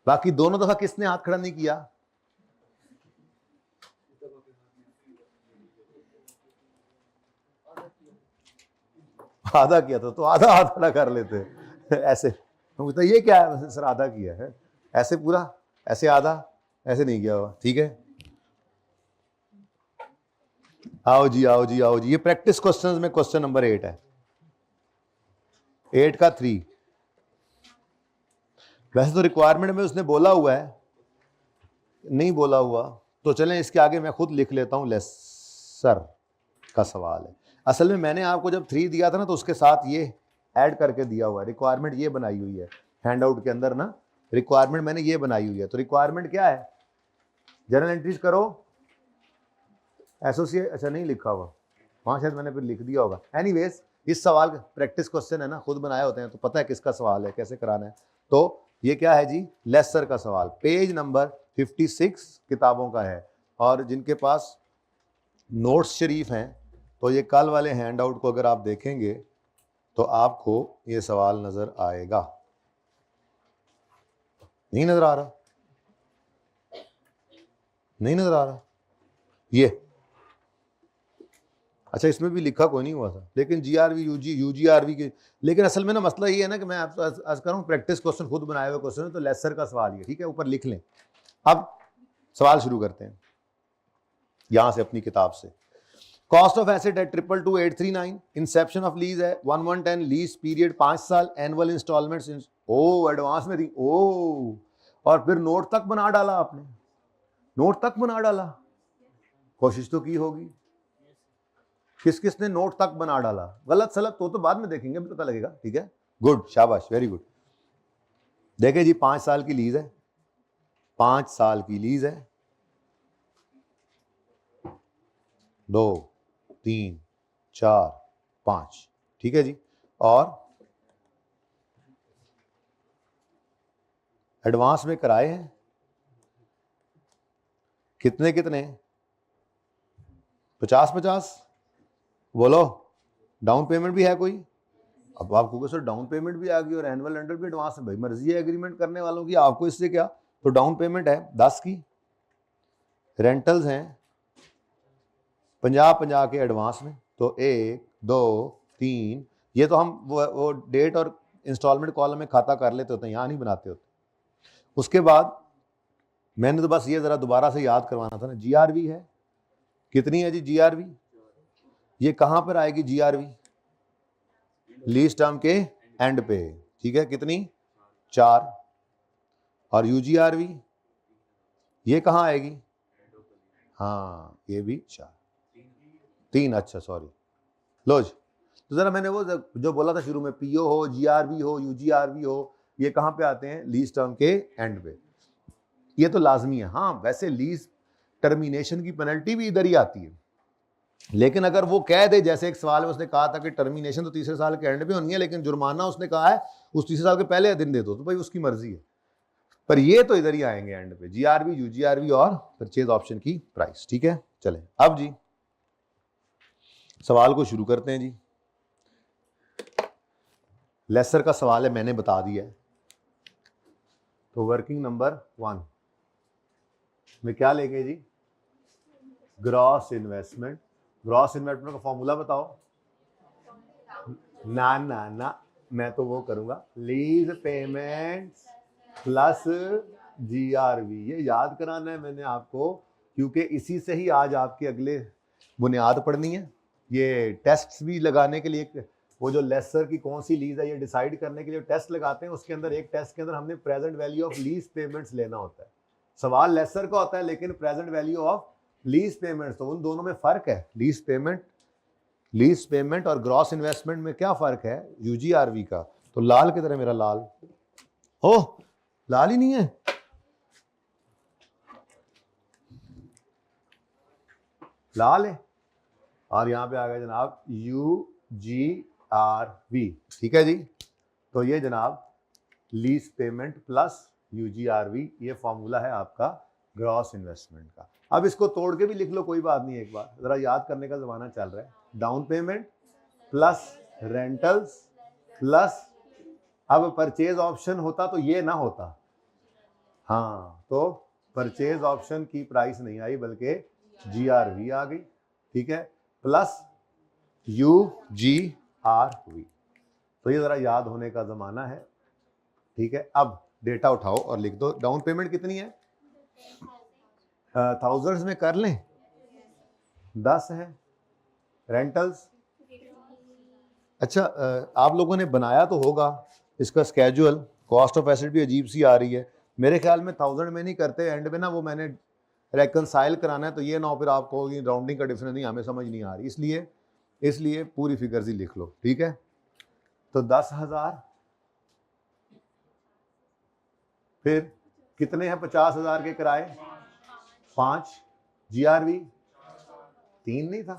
बाकी दोनों दफा किसने हाथ खड़ा नहीं किया, आधा किया था, तो आधा हाथ खड़ा कर लेते ऐसे, तो ये क्या है सर, आधा किया है, ऐसे पूरा, ऐसे आधा, ऐसे नहीं किया हुआ, ठीक है। आओ जी आओ जी आओ जी, ये प्रैक्टिस क्वेश्चंस में क्वेश्चन नंबर 8 है, 8 का 3। वैसे तो रिक्वायरमेंट में उसने बोला हुआ है, नहीं बोला हुआ तो चलें इसके आगे मैं खुद लिख लेता हूं, लेसर का सवाल है। असल में मैंने आपको जब 3 दिया था ना, तो उसके साथ ये ऐड करके दिया हुआ है, रिक्वायरमेंट ये बनाई हुई है हैंड आउट के अंदर ना, रिक्वायरमेंट मैंने ये बनाई हुई है। तो रिक्वायरमेंट क्या है, जर्नल एंट्रीज करो, एसोसिएट, अच्छा नहीं लिखा हुआ वहाँ, शायद मैंने फिर लिख दिया होगा। एनीवेज, इस सवाल प्रैक्टिस क्वेश्चन है ना, खुद बनाए होते हैं तो पता है किसका सवाल है, कैसे कराना है। तो ये क्या है जी, लेसर का सवाल, पेज नंबर 56 किताबों का है, और जिनके पास नोट्स शरीफ हैं तो ये कल वाले हैंड आउट को अगर आप देखेंगे तो आपको ये सवाल नजर आएगा, नहीं नजर आ रहा, नहीं नजर आ रहा ये, अच्छा इसमें भी लिखा कोई नहीं हुआ था, लेकिन जीआरवी यूजीआरवी के, लेकिन असल में ना मसला ये है ना कि मैं आपको आज कर रहा हूँ प्रैक्टिस क्वेश्चन, खुद बनाए हुए क्वेश्चन है, तो लेसर का सवाल ये, ठीक है, ऊपर लिख लें। अब सवाल शुरू करते हैं यहां से अपनी किताब से। कॉस्ट ऑफ एसेट है 22839, इंसेप्शन ऑफ लीज है 1110, लीज पीरियड 5 साल, एनुअल इंस्टॉलमेंट्स, ओ एडवांस में थी, ओ, और फिर नोट तक बना डाला आपने, नोट तक बना डाला, कोशिश तो की होगी, किस किसने नोट तक बना डाला, गलत सलत तो बाद में देखेंगे, पता लगेगा, ठीक है, गुड, शाबाश, वेरी गुड। देखे जी 5 साल की लीज है, 5 साल की लीज है, 2 3 4 5, ठीक है जी, और एडवांस में कराए हैं कितने कितने, 50 बोलो, डाउन पेमेंट भी है कोई, अब आप कहोगे सर डाउन पेमेंट भी आ गई और एनुअल रेंटल भी एडवांस है, भाई मर्जी है एग्रीमेंट करने वालों की, आपको इससे क्या, तो डाउन पेमेंट है 10 की, रेंटल्स हैं 50 के एडवांस में, तो 1 2 3, ये तो हम वो डेट और इंस्टॉलमेंट कॉलम में खाता कर लेते होते हैं, यहाँ नहीं बनाते होते। उसके बाद मैंने तो बस ये ज़रा दोबारा से याद करवाना था ना, जीआरवी है कितनी है जी जीआरवी, ये कहाँ पर आएगी जीआरवी, लीज टर्म के एंड पे, ठीक है, कितनी 4। और यूजीआरवी ये कहाँ आएगी, हाँ ये भी 3, अच्छा सॉरी लो जी। तो जरा मैंने वो जो बोला था शुरू में, पीओ हो, जीआरवी हो, यूजीआरवी हो, ये कहाँ पे आते हैं, लीज टर्म के एंड पे, ये तो लाजमी है। हाँ वैसे लीज टर्मिनेशन की पेनल्टी भी इधर ही आती है, लेकिन अगर वो कह दे, जैसे एक सवाल में उसने कहा था कि टर्मिनेशन तो तीसरे साल के एंड पे होनी है, लेकिन जुर्माना उसने कहा है उस तीसरे साल के पहले दिन दे दो, तो भाई उसकी मर्जी है, पर ये तो इधर ही आएंगे एंड पे, जीआरवी, यूजीआरवी और परचेज ऑप्शन की प्राइस। ठीक है, चलें अब जी सवाल को शुरू करते हैं जी। लेसर का सवाल है, मैंने बता दिया है। तो वर्किंग नंबर 1 में क्या लेंगे जी, ग्रॉस इन्वेस्टमेंट। ग्रॉस इन्वेस्टमेंट का फॉर्मूला बताओ। ना ना ना, मैं तो वो करूंगा, लीज पेमेंट प्लस जीआरवी, ये याद कराना है मैंने आपको, क्योंकि इसी से ही आज आपके अगले बुनियाद पढ़नी है। ये टेस्ट्स भी लगाने के लिए, वो जो लेसर की कौन सी लीज है ये डिसाइड करने के लिए टेस्ट लगाते हैं, उसके अंदर एक टेस्ट के अंदर हमने present value of lease payments लेना होता है। सवाल लेसर का होता है, लेकिन present value of lease payments, तो उन दोनों में फर्क है। लीज पेमेंट और ग्रॉस इन्वेस्टमेंट में क्या फर्क है, यूजीआरवी का। तो लाल की तरह मेरा लाल, ओह लाल ही नहीं है, लाल है, और यहां पे आ गया जनाब यूजीआरवी। ठीक है जी, तो ये जनाब लीज पेमेंट प्लस यूजीआरवी, ये फॉर्मूला है आपका ग्रॉस इन्वेस्टमेंट का। अब इसको तोड़ के भी लिख लो, कोई बात नहीं, एक बार जरा याद करने का जमाना चल रहा है। Down payment plus rentals plus, अब परचेज ऑप्शन होता तो ये ना होता, हाँ तो परचेज ऑप्शन की प्राइस नहीं आई बल्कि जीआरवी आ गई। ठीक है, प्लस यूजीआरवी, तो ये जरा याद होने का जमाना है। ठीक है, अब डेटा उठाओ और लिख दो। डाउन पेमेंट कितनी है, थाउजेंड्स में कर लें, 10 है। रेंटल्स, अच्छा आप लोगों ने बनाया तो होगा इसका स्केड्यूल, कॉस्ट ऑफ एसेट भी अजीब सी आ रही है मेरे ख्याल में, 1000 में नहीं करते, एंड में ना वो मैंने रेकनसाइल कराना है, तो ये ना हो फिर आपको राउंडिंग का डिफरेंस नहीं, हमें समझ नहीं आ रही, इसलिए पूरी फिगर्स ही लिख लो। ठीक है, तो 10,000, फिर कितने हैं 50,000 के किराए, 5, जीआरवी 3 नहीं था,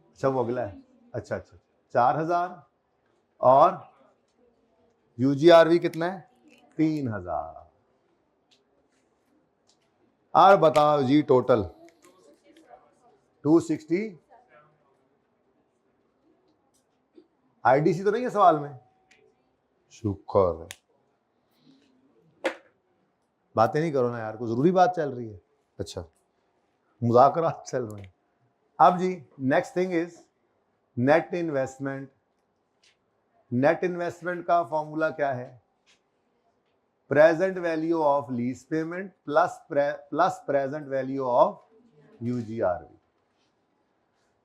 अच्छा वो अगला है, अच्छा 4,000, और यूजीआरवी कितना है 3,000। और बताओ जी टोटल 260। आईडीसी तो नहीं है सवाल में, शुक्र है, बातें नहीं करो ना यार, कोई जरूरी बात चल रही है, अच्छा मुज़ाकरात चल रहे हैं। अब जी next thing is net investment. Net investment का फॉर्मूला क्या है, present value of lease payment plus present value of UGRV.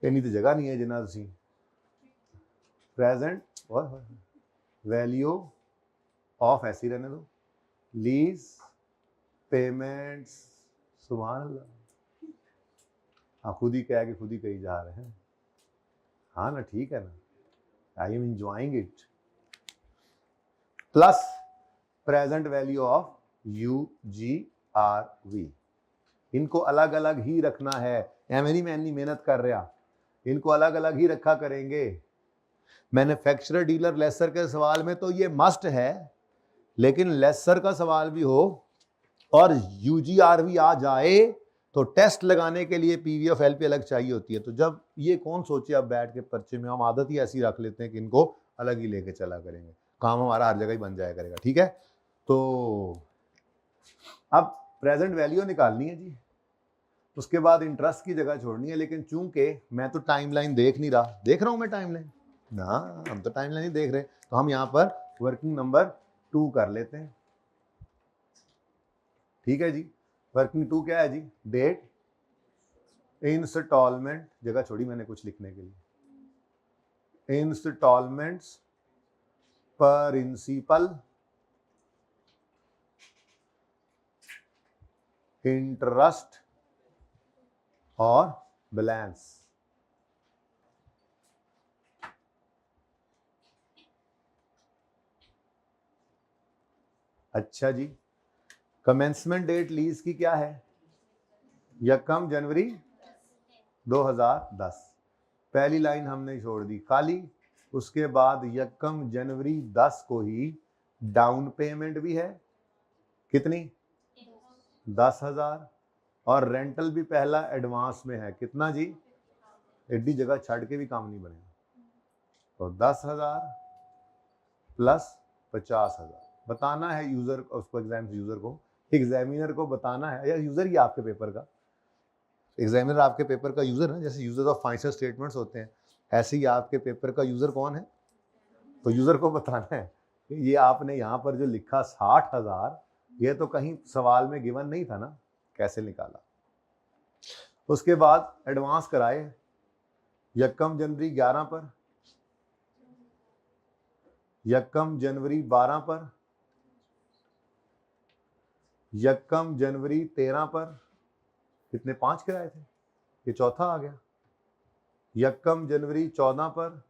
इन्नी तो जगह नहीं है जिन्ना तुसी प्रेजेंट और वैल्यू ऑफ ऐसी रहने दो, लीज पेमेंट्स, सुभान अल्लाह, हाँ खुद ही कह के खुद ही कही जा रहे हैं, हाँ ना ठीक है ना, I am enjoying it, plus present value of UGRV. इनको अलग अलग ही रखना है, एमनी मैं नहीं मेहनत कर रहा, इनको अलग अलग ही रखा करेंगे। मैन्युफैक्चरर डीलर लेसर के सवाल में तो ये मस्ट है, लेकिन लेसर का सवाल भी हो और यूजीआरवी आ जाए तो टेस्ट लगाने के लिए पीवी ऑफ एल पे अलग चाहिए होती है। तो जब ये कौन सोचे, अब बैठ के पर्चे में हम आदत ही ऐसी रख लेते हैं कि इनको अलग ही लेके चला करेंगे, काम हमारा हर जगह ही बन जाया करेगा। ठीक है, तो अब प्रेजेंट वैल्यू निकालनी है जी, उसके बाद इंटरेस्ट की जगह छोड़नी है, लेकिन चूंकि मैं तो टाइमलाइन देख नहीं रहा, देख रहा हूं मैं टाइमलाइन ना, हम तो टाइमलाइन नहीं देख रहे, तो हम यहां पर वर्किंग नंबर 2 कर लेते हैं। ठीक है जी, वर्किंग 2 क्या है जी? डेट, इंस्टॉलमेंट, जगह छोड़ी मैंने कुछ लिखने के लिए, इंस्टॉलमेंट्स, प्रिंसिपल, इंटरेस्ट और बैलेंस। अच्छा जी, कमेंसमेंट डेट लीज की क्या है? 1 जनवरी 2010। पहली लाइन हमने छोड़ दी खाली। उसके बाद 1 जनवरी 10 को ही डाउन पेमेंट भी है, कितनी? 10,000, और रेंटल भी पहला एडवांस में है, कितना जी? एडी जगह छड़ के भी काम नहीं बनेगा, तो 10,000 प्लस 50,000 बताना है यूजर, उसको यूजर को, एग्जामिनर को बताना है, या यूजर ही आपके पेपर का, एग्जामिनर आपके पेपर का यूजर है, जैसे यूजर ऑफ फाइनेंशियल स्टेटमेंट्स होते हैं, ऐसे ही आपके पेपर का यूजर कौन है? तो यूजर को बताना है कि ये आपने यहाँ पर जो लिखा 60,000, ये तो कहीं सवाल में गिवन नहीं था ना, कैसे निकाला? उसके बाद एडवांस कराए 1 जनवरी 11 पर, 1 जनवरी 12 पर, 1 जनवरी 13 पर, कितने? 5 कराए थे, ये चौथा आ गया। 1 जनवरी 14 पर,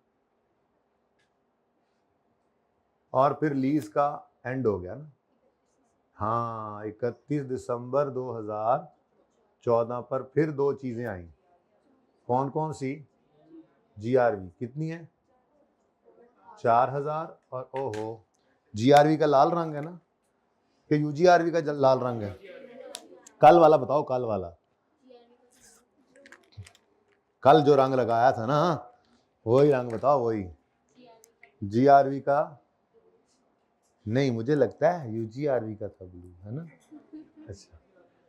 और फिर लीज का एंड हो गया ना, हाँ 31 दिसंबर 2014 पर फिर 2 चीजें आई, कौन कौन सी? जीआरवी, कितनी है? 4,000, और ओहो, जीआरवी का लाल रंग है ना, कि यूजीआरवी का लाल रंग है? कल वाला बताओ, कल वाला, कल जो रंग लगाया था ना, वही रंग बताओ, वही जीआरवी का नहीं, मुझे लगता है यूजीआरवी का था ब्लू, है ना? अच्छा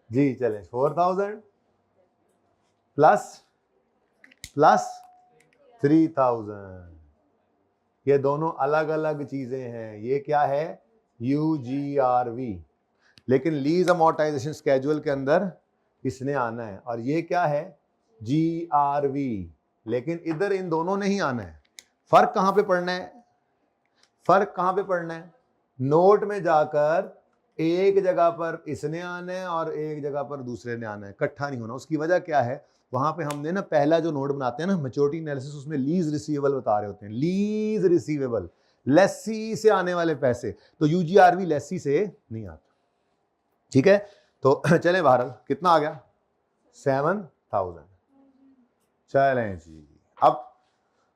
जी, चले 4,000 प्लस 3,000, ये दोनों अलग अलग चीजें हैं। ये क्या है? यूजीआरवी, लेकिन लीज अमोर्टाइजेशन स्केड्यूल के अंदर इसने आना है, और ये क्या है? जीआरवी, लेकिन इधर इन दोनों ने ही आना है। फर्क कहां पे पड़ना है? फर्क कहां पे पड़ना है? नोट में जाकर एक जगह पर इसने आना है और एक जगह पर दूसरे ने आना है, इकट्ठा नहीं होना। उसकी वजह क्या है? वहां पे हमने ना पहला जो नोट बनाते हैं ना, मैच्योरिटी एनालिसिस, उसमें लीज रिसीवेबल बता रहे होते हैं, लीज रिसीवेबल, लेसी से आने वाले पैसे, तो यूजीआरवी लेसी से नहीं आता। ठीक है, तो चले बहरहाल, कितना आ गया? 7,000। चलें जी, अब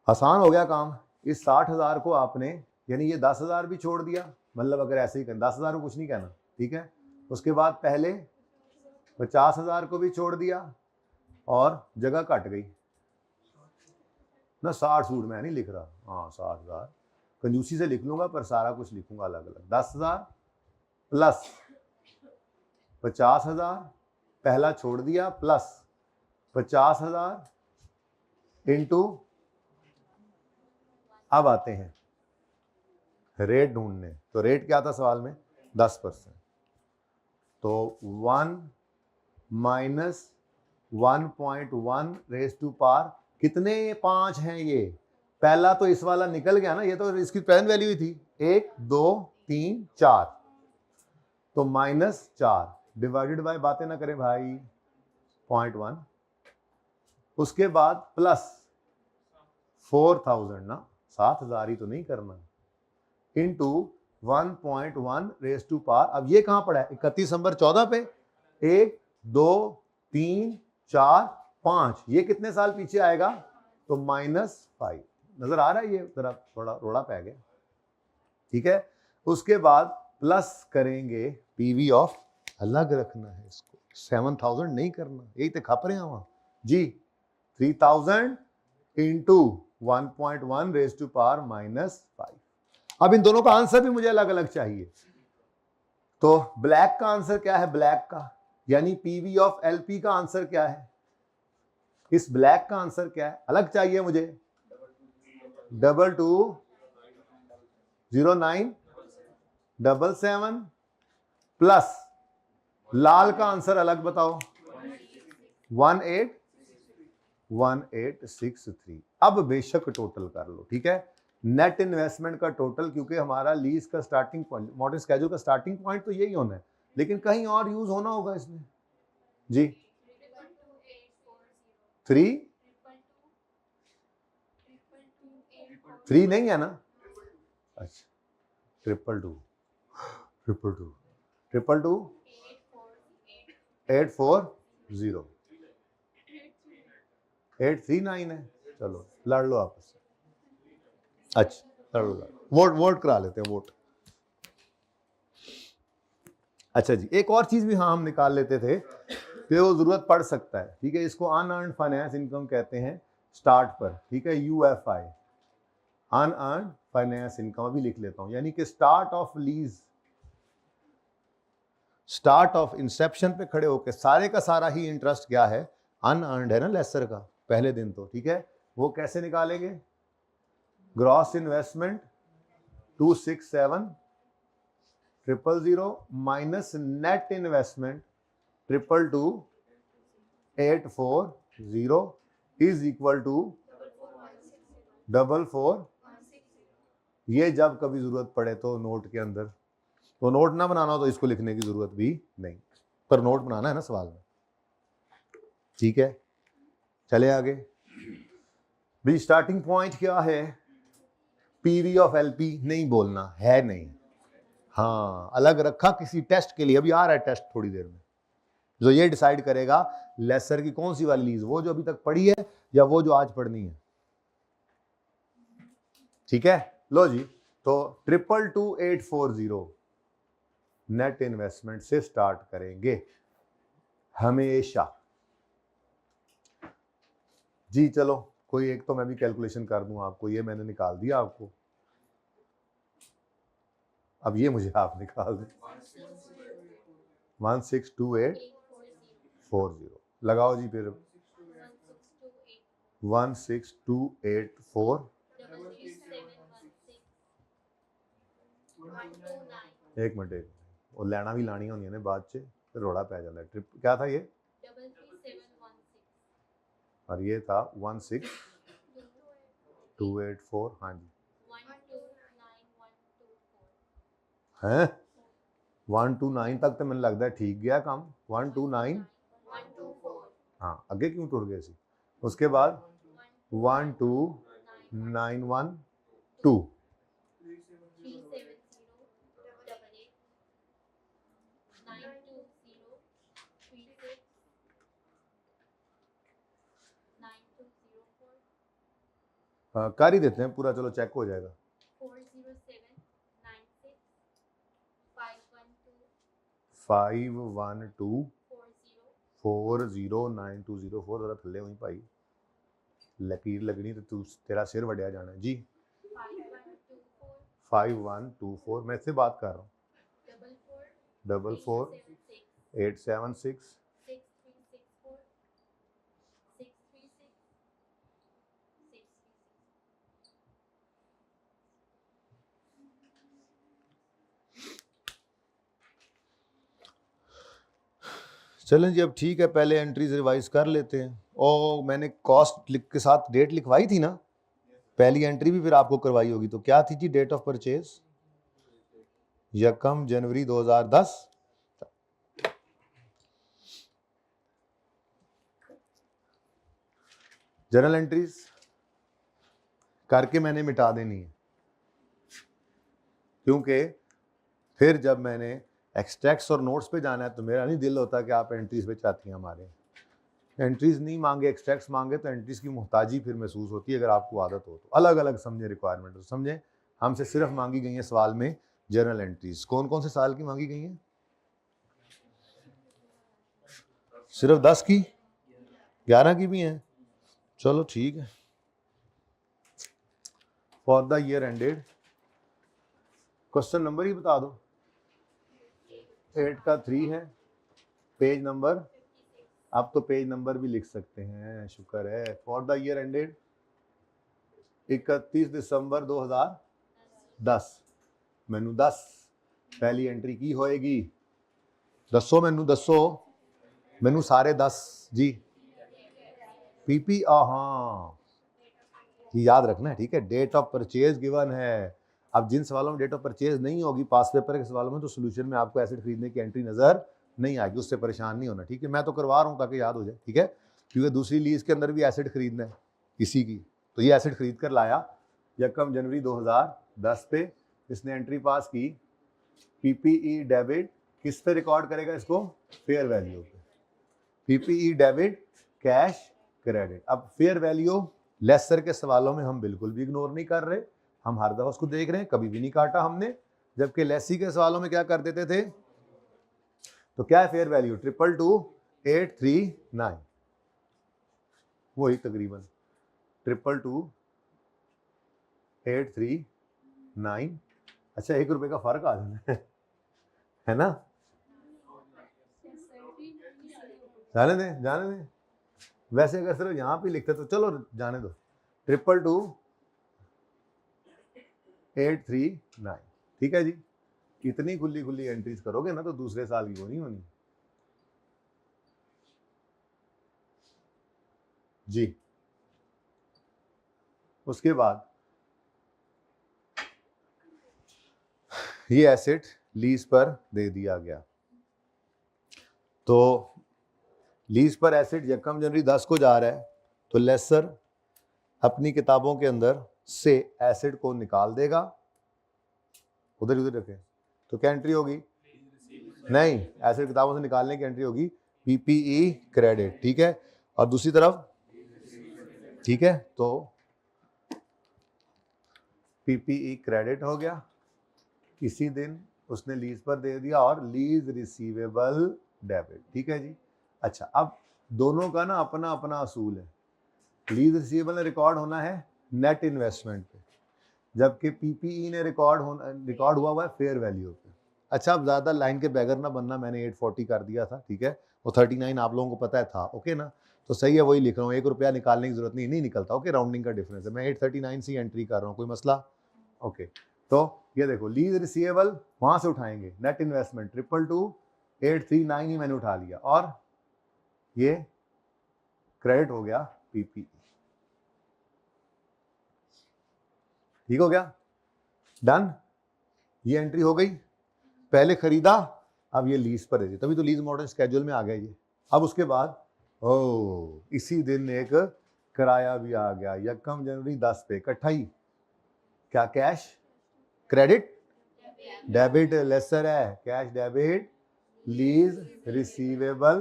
आसान हो गया काम। इस 60,000 को आपने, यानी ये 10,000 भी छोड़ दिया, मतलब अगर ऐसे ही करना, 10,000 को कुछ नहीं कहना, ठीक है। उसके बाद पहले 50,000 को भी छोड़ दिया, और जगह कट गई ना, 60 सूट मैं नहीं लिख रहा, हाँ 60,000 कंजूसी से लिख लूंगा, पर सारा कुछ लिखूंगा अलग अलग। 10,000 प्लस 50,000, पहला छोड़ दिया, प्लस 50,000 इंटू, अब आते हैं रेट ढूंढने, तो रेट क्या था सवाल में? 10%, तो 1 माइनस 1.1 रेज टू पार, कितने 5 हैं ये? पहला तो इस वाला निकल गया ना, ये तो इसकी प्रेजेंट वैल्यू ही थी, 1 2 3 4, तो -4 डिवाइडेड बाय, बातें ना करें भाई, 0.1, उसके बाद प्लस 4,000 ना, 7,000 ही तो नहीं करना, इंटू 1.1 रेज टू पार। अब ये कहां पड़ा है? 31 दिसंबर 14 पे, 1 2 3 4 5, ये कितने साल पीछे आएगा? तो -5, नजर आ रहा है? ये जरा थोड़ा रोड़ा पै गया, ठीक है। उसके बाद प्लस करेंगे पीवी ऑफ, अलग रखना है इसको, 7,000 नहीं करना, यही तो खप रहे हैं वहां जी। 3,000 इंटू 1.1 रेज टू पावर -5। अब इन दोनों का आंसर भी मुझे अलग अलग चाहिए, तो ब्लैक का आंसर क्या है? ब्लैक का यानी पीवी ऑफ एलपी का आंसर क्या है, इस ब्लैक का आंसर क्या है, अलग चाहिए मुझे, 220977 प्लस लाल का आंसर अलग बताओ 1863। अब बेशक टोटल कर लो, ठीक है, नेट इन्वेस्टमेंट का टोटल, क्योंकि हमारा लीज का स्टार्टिंग पॉइंट, मॉडर्न स्केड्यूल का स्टार्टिंग पॉइंट तो यही होना है, लेकिन कहीं और यूज होना होगा इसमें जी। 3 नहीं है ना, अच्छा 840 839 है, चलो लड़ लो आपस में, अच्छा लड़ वोट करा लेते हैं वोट। अच्छा जी, एक और चीज भी हाँ हम निकाल लेते थे कि वो जरूरत पड़ सकता है, ठीक है, इसको अनअर्न्ड फाइनेंस इनकम कहते हैं स्टार्ट पर, ठीक है, यूएफआई, अनअर्न्ड फाइनेंस इनकम, अभी लिख लेता हूं, यानी कि start of lease, start of Inception पे खड़े होकर सारे का सारा ही इंटरेस्ट क्या है, अनअर्न्ड है ना लेसर का पहले दिन तो, ठीक है, वो कैसे निकालेंगे, gross investment 267000 minus net investment 222840 is equal to 44। ये जब कभी जरूरत पड़े तो नोट के अंदर, तो नोट ना बनाना हो तो इसको लिखने की जरूरत भी नहीं, पर नोट बनाना है ना सवाल में, ठीक है। चले आगे भी, स्टार्टिंग पॉइंट क्या है, पीवी ऑफ एलपी नहीं बोलना है, नहीं, हाँ अलग रखा किसी टेस्ट के लिए, अभी आ रहा है टेस्ट थोड़ी देर में, जो ये डिसाइड करेगा लेसर की कौन सी वाली लीज, वो जो अभी तक पढ़ी है या वो जो आज पढ़नी है, ठीक है। लो जी, तो 222840 नेट इन्वेस्टमेंट से स्टार्ट करेंगे हमेशा जी। चलो कोई एक तो मैं भी कैलकुलेशन कर दूं आपको, ये मैंने निकाल दिया आपको, अब ये मुझे आप निकाल दें, 162840 लगाओ जी, फिर 16284, एक मिनट वो लैना भी लानी होनी है बाद से, फिर रोड़ा पै जाता है, ट्रिप क्या था ये, और ये था 16284, हाँ जी हैं 129 तक तो मैंने लगता है ठीक गया काम, 129, हाँ आगे क्यों टुर गए सी, उसके बाद 12912, कर ही देते हैं पूरा, चलो चेक हो जाएगा, 512409204, जरा थले हुई भाई, लकीर लगनी तो तू तेरा सिर वड्या जाना है जी, 5124, मैं इससे बात कर रहा हूँ, 44876 चलें जी। अब ठीक है, पहले एंट्रीज रिवाइज कर लेते हैं, और मैंने कॉस्ट के साथ डेट लिखवाई थी ना, पहली एंट्री भी फिर आपको करवाई होगी, तो क्या थी जी, date of purchase 1 January 2010, journal entries करके मैंने मिटा देनी है, क्योंकि फिर जब मैंने एक्सट्रैक्ट्स और नोट्स पे जाना है तो मेरा नहीं दिल होता कि आप एंट्रीज पे चाहती हैं हमारे, एंट्रीज नहीं मांगे एक्सट्रैक्ट्स मांगे तो एंट्रीज की मुहताजी फिर महसूस होती है, अगर आपको आदत हो तो अलग अलग समझे रिक्वायरमेंट, तो समझे हमसे सिर्फ मांगी गई है सवाल में जर्नल एंट्रीज, कौन कौन से साल की मांगी गई हैं, सिर्फ 10 की, 11 की भी हैं, चलो ठीक है, for the year ended, question number ही बता दो, 8 का 3 है, पेज नंबर, आप तो पेज नंबर भी लिख सकते हैं, शुक्र है। फॉर द ईयर एंडेड 31 दिसंबर 2010 मैनू 10 पहली एंट्री की होएगी। दसो मैनू सारे 10 जी। पीपी हाँ ये याद रखना है, ठीक है। डेट ऑफ परचेज गिवन है। अब जिन सवालों में डेट ऑफ परचेज नहीं होगी पास पेपर के सवालों में, तो सोल्यूशन में आपको एसेट खरीदने की एंट्री नजर नहीं आएगी, उससे परेशान नहीं होना, ठीक है। मैं तो करवा रहा हूँ ताकि याद हो जाए, ठीक है, क्योंकि दूसरी लीज के अंदर भी एसेट खरीदना है किसी की, तो ये एसेट खरीद कर लाया 1 जनवरी 2010 पे इसने एंट्री पास की। पीपीई डेबिट किस पे रिकॉर्ड करेगा इसको? फेयर वैल्यू पे। PPE debit cash credit. अब फेयर वैल्यू लेसर के सवालों में हम बिल्कुल भी इग्नोर नहीं कर रहे, हम हर दफा उसको देख रहे हैं, कभी भी नहीं काटा हमने। जबकि लेसी के सवालों में क्या कर देते थे, तो क्या है फेयर वैल्यू? 222,839 वही तकरीबन 222,839। अच्छा 1 रुपए का फर्क आ जाना है ना? जाने दे। वैसे अगर सिर्फ यहाँ पे लिखते तो चलो जाने दो। 222,839 ठीक है जी। इतनी खुली एंट्रीज करोगे ना तो दूसरे साल की वो नहीं होनी जी। उसके बाद ये एसेट लीज पर दे दिया गया, तो लीज पर एसेट 1 जनवरी 10 को जा रहा है, तो लेसर अपनी किताबों के अंदर से एसेट को निकाल देगा, उधर रखे, तो क्या एंट्री होगी? नहीं, एसेट किताबों से निकालने की एंट्री होगी पीपीई क्रेडिट, ठीक है। और दूसरी तरफ, ठीक है, तो पीपीई क्रेडिट हो गया, किसी दिन उसने लीज पर दे दिया, और लीज रिसीवेबल डेबिट, ठीक है जी। अच्छा अब दोनों का ना अपना अपना असूल है। लीज रिसीवेबल रिकॉर्ड होना है नेट इन्वेस्टमेंट पे, जबकि पीपीई ने रिकॉर्ड हुआ है फेयर वैल्यू पे। अच्छा अब ज़्यादा लाइन के बैगर ना बनना, मैंने 840 कर दिया था, ठीक है, वो 39 आप लोगों को पता है था, ओके ना, तो सही है वही लिख रहा हूँ, 1 रुपया निकालने की जरूरत नहीं निकलता, ओके, राउंडिंग का डिफरेंस है, मैं 839 से एंट्री कर रहा हूँ, कोई मसला? ओके, तो ये देखो लीज रिसीवेबल वहां से उठाएंगे, नेट इन्वेस्टमेंट 222,839 ही मैंने उठा लिया, और ये क्रेडिट हो गया पीपीई, ठीक हो गया, डन। ये एंट्री हो गई, पहले खरीदा, अब ये लीज पर दे दी, तभी तो लीज मॉडल स्केड्यूल में आ गया ये। अब उसके बाद इसी दिन एक किराया भी आ गया 1 जनवरी 10 पे, इकट्ठा ही, क्या कैश क्रेडिट डेबिट लेसर है, cash debit lease receivable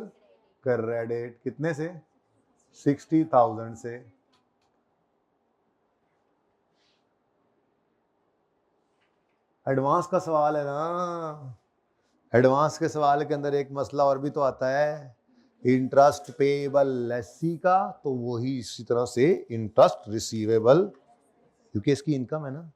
credit, कितने से? 60,000 से। एडवांस का सवाल है ना, एडवांस के सवाल के अंदर एक मसला और भी तो आता है, इंटरेस्ट पेएबल लेसी का, तो वही इसी तरह से इंटरेस्ट रिसीवेबल, क्योंकि इसकी इनकम है ना।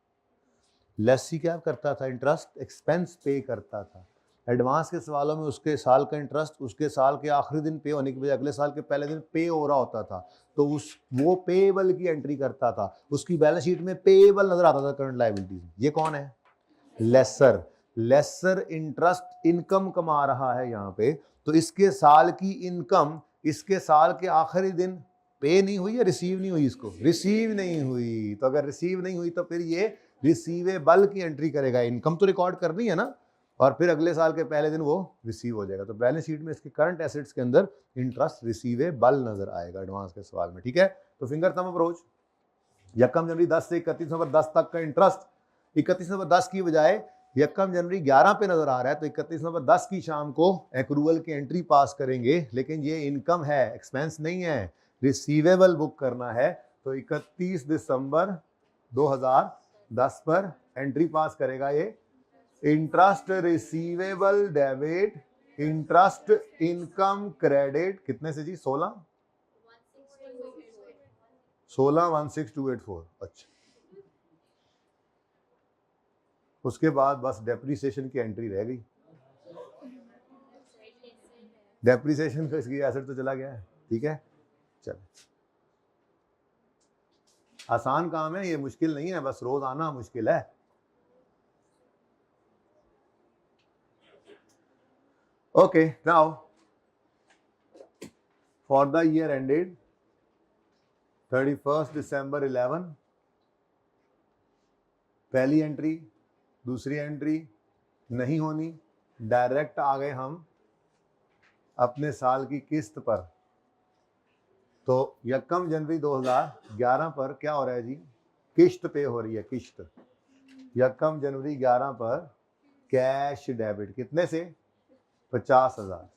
लेसी क्या करता था? इंटरेस्ट एक्सपेंस पे करता था। एडवांस के सवालों में उसके साल का इंटरेस्ट उसके साल के आखिरी दिन पे होने के बजाय अगले साल के पहले दिन पे हो रहा होता था, तो वो पेएबल की एंट्री करता था, उसकी बैलेंस शीट में पेएबल नजर आता था करंट लायबिलिटीज। ये कौन है? लेसर इंटरेस्ट इनकम कमा रहा है यहाँ पे, तो इसके साल की इनकम इसके साल के आखिरी दिन पे नहीं हुई या रिसीव नहीं हुई, इसको रिसीव नहीं हुई, तो अगर रिसीव नहीं हुई तो फिर ये रिसीवेबल की एंट्री करेगा, इनकम तो रिकॉर्ड करनी है ना, और फिर अगले साल के पहले दिन वो रिसीव हो जाएगा, तो बैलेंस शीट में इसके करंट एसेट्स के अंदर इंटरेस्ट रिसीवेबल नजर आएगा एडवांस के सवाल में, ठीक है। तो फिंगर थंब अप्रोच, 1 जनवरी 10 से 31 नवंबर 10 तक का इंटरेस्ट 31 नवंबर 10 की बजाय 1 जनवरी 11 पे नजर आ रहा है, तो 31 नवंबर 10 की शाम को एक्रूवल की एंट्री पास करेंगे, लेकिन ये इनकम है, एक्सपेंस नहीं है, रिसीवेबल बुक करना है, तो 31 दिसंबर 2010 पर एंट्री पास करेगा ये interest receivable debit interest income credit, कितने से जी? 16,16,16,284। अच्छा उसके बाद बस डेप्रीसिएशन की एंट्री रह गई, डेप्रिसिएशन का इसकी एसेट तो चला गया है, ठीक है। चलो आसान काम है ये, मुश्किल नहीं है, बस रोज आना मुश्किल है। Okay now for the year ended 31 दिसंबर 11, पहली एंट्री दूसरी एंट्री नहीं होनी, डायरेक्ट आ गए हम अपने साल की किस्त पर। तो 1 जनवरी 2011 पर क्या हो रहा है जी, किस्त पे हो रही है, किस्त 1 जनवरी 11 पर कैश डेबिट कितने से, 50,000।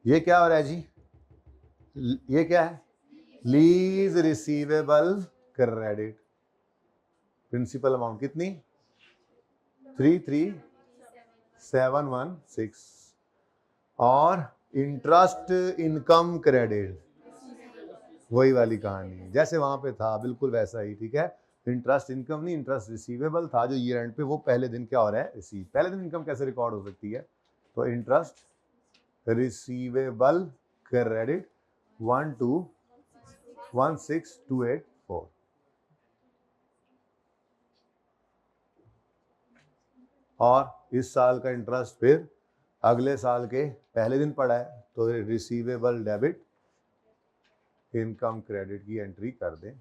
ये क्या हो रहा है जी, ये क्या है, lease receivable credit. Principal amount कितनी, 33,716 और इंटरेस्ट इनकम क्रेडिट, वही वाली कहानी जैसे वहां पे था, बिल्कुल वैसा ही, ठीक है। इंटरेस्ट इनकम नहीं, इंटरेस्ट रिसीवेबल था जो ईयर एंड पे, वो पहले दिन क्या हो रहा है, रिसीव। पहले दिन इनकम कैसे रिकॉर्ड हो सकती है, तो इंटरेस्ट रिसीवेबल क्रेडिट 1216284। और इस साल का इंटरेस्ट फिर अगले साल के पहले दिन पड़ा है, तो रिसीवेबल डेबिट इनकम क्रेडिट की एंट्री कर दें।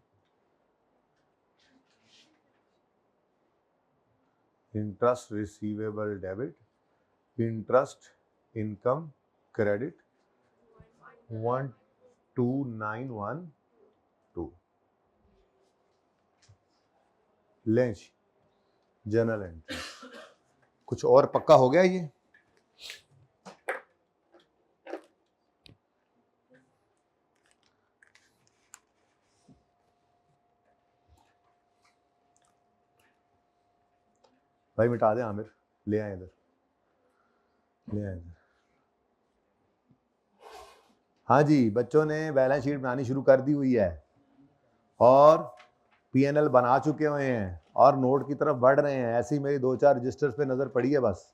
Interest receivable debit interest income credit 12912 lens general entry. कुछ और पक्का हो गया ये, भाई मिटा दे आमिर, ले आए इधर, ले आए इधर। हाँ जी, बच्चों ने बैलेंस शीट बनानी शुरू कर दी हुई है और पीएनएल बना चुके हुए हैं और नोट की तरफ बढ़ रहे हैं। ऐसी मेरी 2-4 रजिस्टर्स पे नजर पड़ी है बस।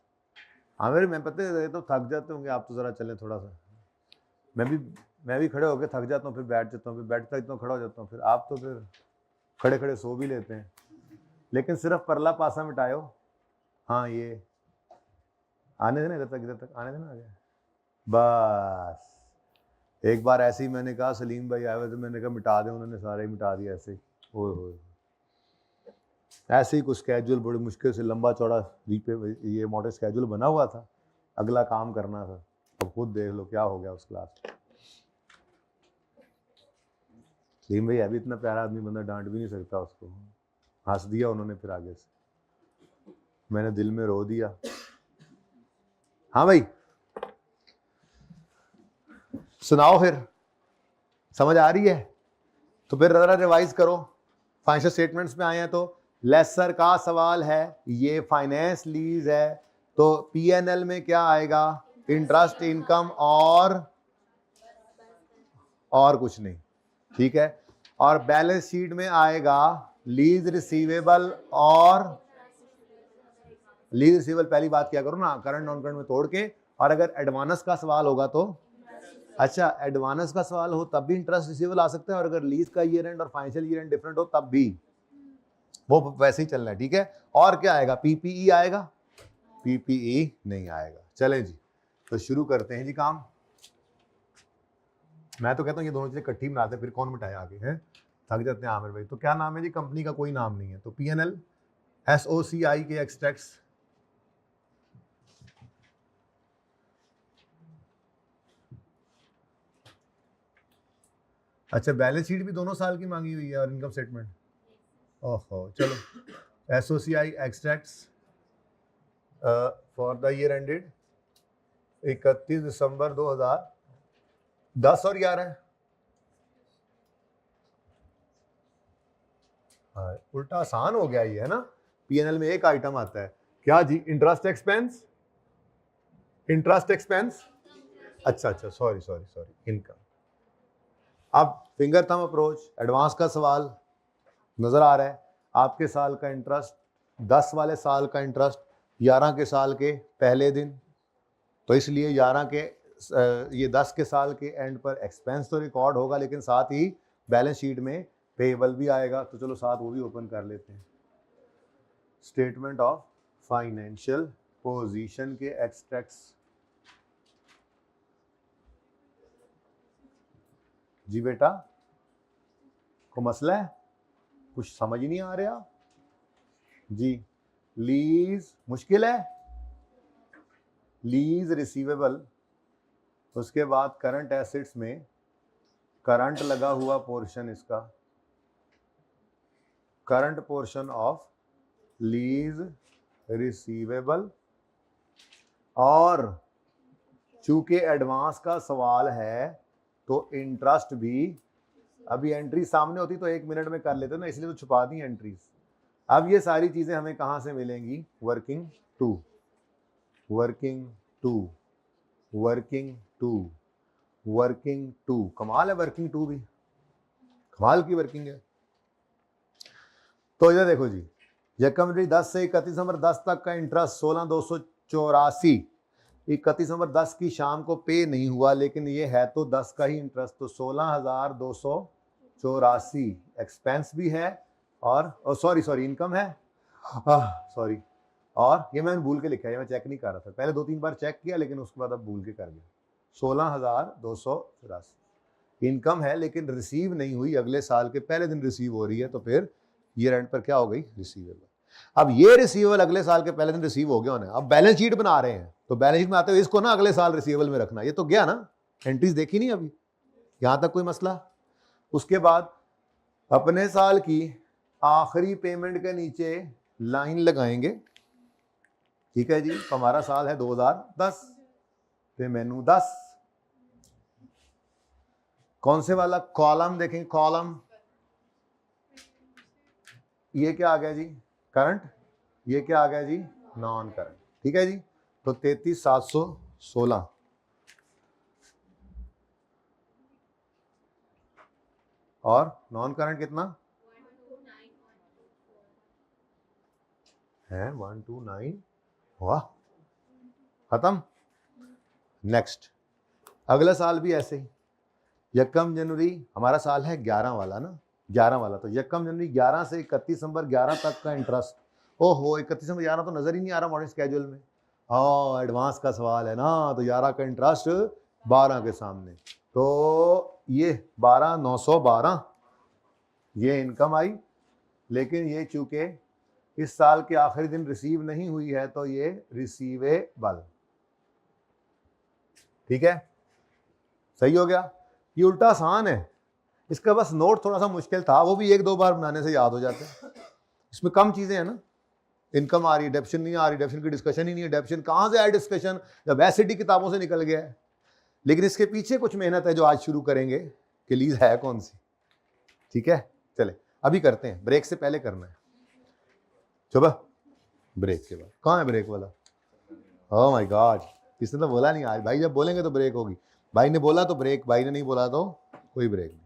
आमिर मैं पता है तो थक जाते होंगे आप, तो जरा चलें थोड़ा सा। मैं भी खड़े होकर थक जाता हूँ, फिर बैठ जाता हूँ, फिर बैठता इतना खड़ा हो जाता हूँ, फिर आप तो फिर खड़े खड़े सो भी लेते हैं। लेकिन सिर्फ परला पासा मिटाओ। हाँ ये आने देना, इधर तक आने देना, आ गया बस। एक बार ऐसे ही मैंने कहा, सलीम भाई आए हुए थे, मैंने कहा मिटा दें, उन्होंने सारे ही मिटा दिया ऐसे ही। ओए ऐसे ही कुछ स्केड्यूल बड़ी मुश्किल से लंबा चौड़ा ये मॉडल स्केड्यूल बना हुआ था, अगला काम करना था। अब खुद देख लो क्या हो गया उस क्लास। सलीम भाई अभी इतना प्यारा आदमी, बंदा डांट भी नहीं सकता उसको। हंस दिया उन्होंने, फिर आगे से मैंने दिल में रो दिया। हाँ भाई सुनाओ, फिर समझ आ रही है तो फिर जरा रिवाइज करो। फाइनेंशियल स्टेटमेंट्स में आए हैं तो लेसर का सवाल है, ये फाइनेंस लीज है, तो पीएनएल में क्या आएगा, इंटरेस्ट इनकम और कुछ नहीं, ठीक है। और बैलेंस शीट में आएगा लीज रिसीवेबल और लीज रिसीवेबल। पहली बात क्या करो ना, करंट नॉन करंट में तोड़ के। और अगर एडवांस का सवाल होगा तो अच्छा, एडवांस का सवाल हो तब भी इंटरेस्ट रिसीवेबल आ सकता है, और अगर लीज का ईयर एंड और फाइनेंशियल ईयर एंड डिफरेंट हो तब भी, वो वैसे ही चलना है, ठीक है। और क्या आएगा, पीपीई आएगा, पीपीई नहीं आएगा। चलें जी, तो शुरू करते हैं जी काम। मैं तो कहता हूँ ये दोनों चीजें इकट्ठी बनाते हैं, फिर कौन मिटाए आगे, हैं थक जाते हैं आमिर भाई। तो क्या नाम है जी, कंपनी का कोई नाम नहीं है, तो पीएनएल एसओसीआई के एक्सट्रैक्ट्स, अच्छा बैलेंस शीट भी दोनों साल की मांगी हुई है और इनकम स्टेटमेंट। ओहो चलो, SOCI extracts for the year ended 31 दिसंबर 2010 और 11 है। हाँ, उल्टा आसान हो गया ये, है ना। पीएनएल में एक आइटम आता है क्या जी, इंटरेस्ट एक्सपेंस, इंटरेस्ट एक्सपेंस, अच्छा सॉरी इनकम। अब फिंगर थंब अप्रोच, एडवांस का सवाल नजर आ रहा है, आपके साल का इंटरेस्ट, 10 वाले साल का इंटरेस्ट 11 के साल के पहले दिन, तो इसलिए 11 के ये 10 के साल के एंड पर एक्सपेंस तो रिकॉर्ड होगा, लेकिन साथ ही बैलेंस शीट में पेएबल भी आएगा। तो चलो साथ वो भी ओपन कर लेते हैं। स्टेटमेंट ऑफ फाइनेंशियल पोजीशन के एक्सट्रैक्ट्स। जी बेटा, को मसला है, कुछ समझ नहीं आ रहा जी? लीज मुश्किल है, लीज रिसीवेबल, उसके बाद करंट एसेट्स में करंट लगा हुआ पोर्शन, इसका current portion of lease receivable, और चूंकि एडवांस का सवाल है तो इंटरेस्ट भी, अभी एंट्री सामने होती तो 1 मिनट में कर लेते ना, इसलिए तो छुपा दी एंट्रीज। अब ये सारी चीजें हमें कहां से मिलेंगी? Working to, working to, working to, working to. कमाल है, वर्किंग टू भी कमाल की वर्किंग है। तो इधर देखो जी, यकम जनवरी 10 से 31 दिसंबर 10 तक का इंटरेस्ट 16,284। 31 नवंबर 10 की शाम को पे नहीं हुआ, लेकिन ये है तो 10 का ही इंटरेस्ट, तो 16,284 एक्सपेंस भी है और सॉरी इनकम है, सॉरी, और ये मैंने भूल के लिखा है, ये मैं चेक नहीं कर रहा था, पहले 2-3 बार चेक किया लेकिन उसके बाद अब भूल के कर गया। 16,284 इनकम है, लेकिन रिसीव नहीं हुई, अगले साल के पहले दिन रिसीव हो रही है, तो फिर ईयर एंड पर क्या हो गई? रिसीवेबल। अब ये रिसीवेबल अगले साल के पहले दिन रिसीव हो गया होना, अब बैलेंस शीट बना रहे हैं, तो बैलेंस शीट में आते हुए इसको ना अगले साल रिसीवेबल में रखना। ये तो गया ना, एंट्रीज देखी नहीं अभी, यहां तक कोई मसला? उसके बाद अपने साल की आखिरी पेमेंट के नीचे लाइन लगाएंगे, ठीक है जी? तो हमारा साल है 2010, पे मेनू 10, कौन से वाला कॉलम देखेंगे? कॉलम ये क्या आ गया जी? करंट। ये क्या आ गया जी? Non current. ठीक है जी, तो 33,716 और नॉन करंट कितना है? 129। वाह, खत्म। नेक्स्ट, अगला साल भी ऐसे ही, यकम जनवरी, हमारा साल है 11 वाला ना, 11 वाला, तो यकम जनवरी 11 से 31 नवंबर 11 तक का इंटरेस्ट। ओहो, 31 नवंबर 11 तो नजर ही नहीं आ रहा मॉर्निंग स्केड्यूल में। हाँ, एडवांस का सवाल है ना, तो 11 का इंटरेस्ट 12 के सामने, तो ये 12,912 ये इनकम आई, लेकिन ये चूंकि इस साल के आखिरी दिन रिसीव नहीं हुई है, तो ये रिसीवेबल। ठीक है, सही हो गया। ये उल्टा आसान है, इसका बस नोट थोड़ा सा मुश्किल था, वो भी 1-2 बार बनाने से याद हो जाते हैं। इसमें कम चीजें हैं ना, इनकम आ रही है, डेप्शन नहीं आ रही, डेप्शन की डिस्कशन ही नहीं है, डेप्शन कहां से आया डिस्कशन, जब एसिडी किताबों से निकल गया है। लेकिन इसके पीछे कुछ मेहनत है जो आज शुरू करेंगे कि लीज है कौन सी। ठीक है, चले अभी करते हैं, ब्रेक से पहले करना है। चलो ब्रेक के बाद, कहाँ है ब्रेक वाला? ओह माय गॉड, इसने तो बोला नहीं आज, भाई जब बोलेंगे तो ब्रेक होगी। भाई ने बोला तो ब्रेक, भाई ने नहीं बोला तो कोई ब्रेक नहीं।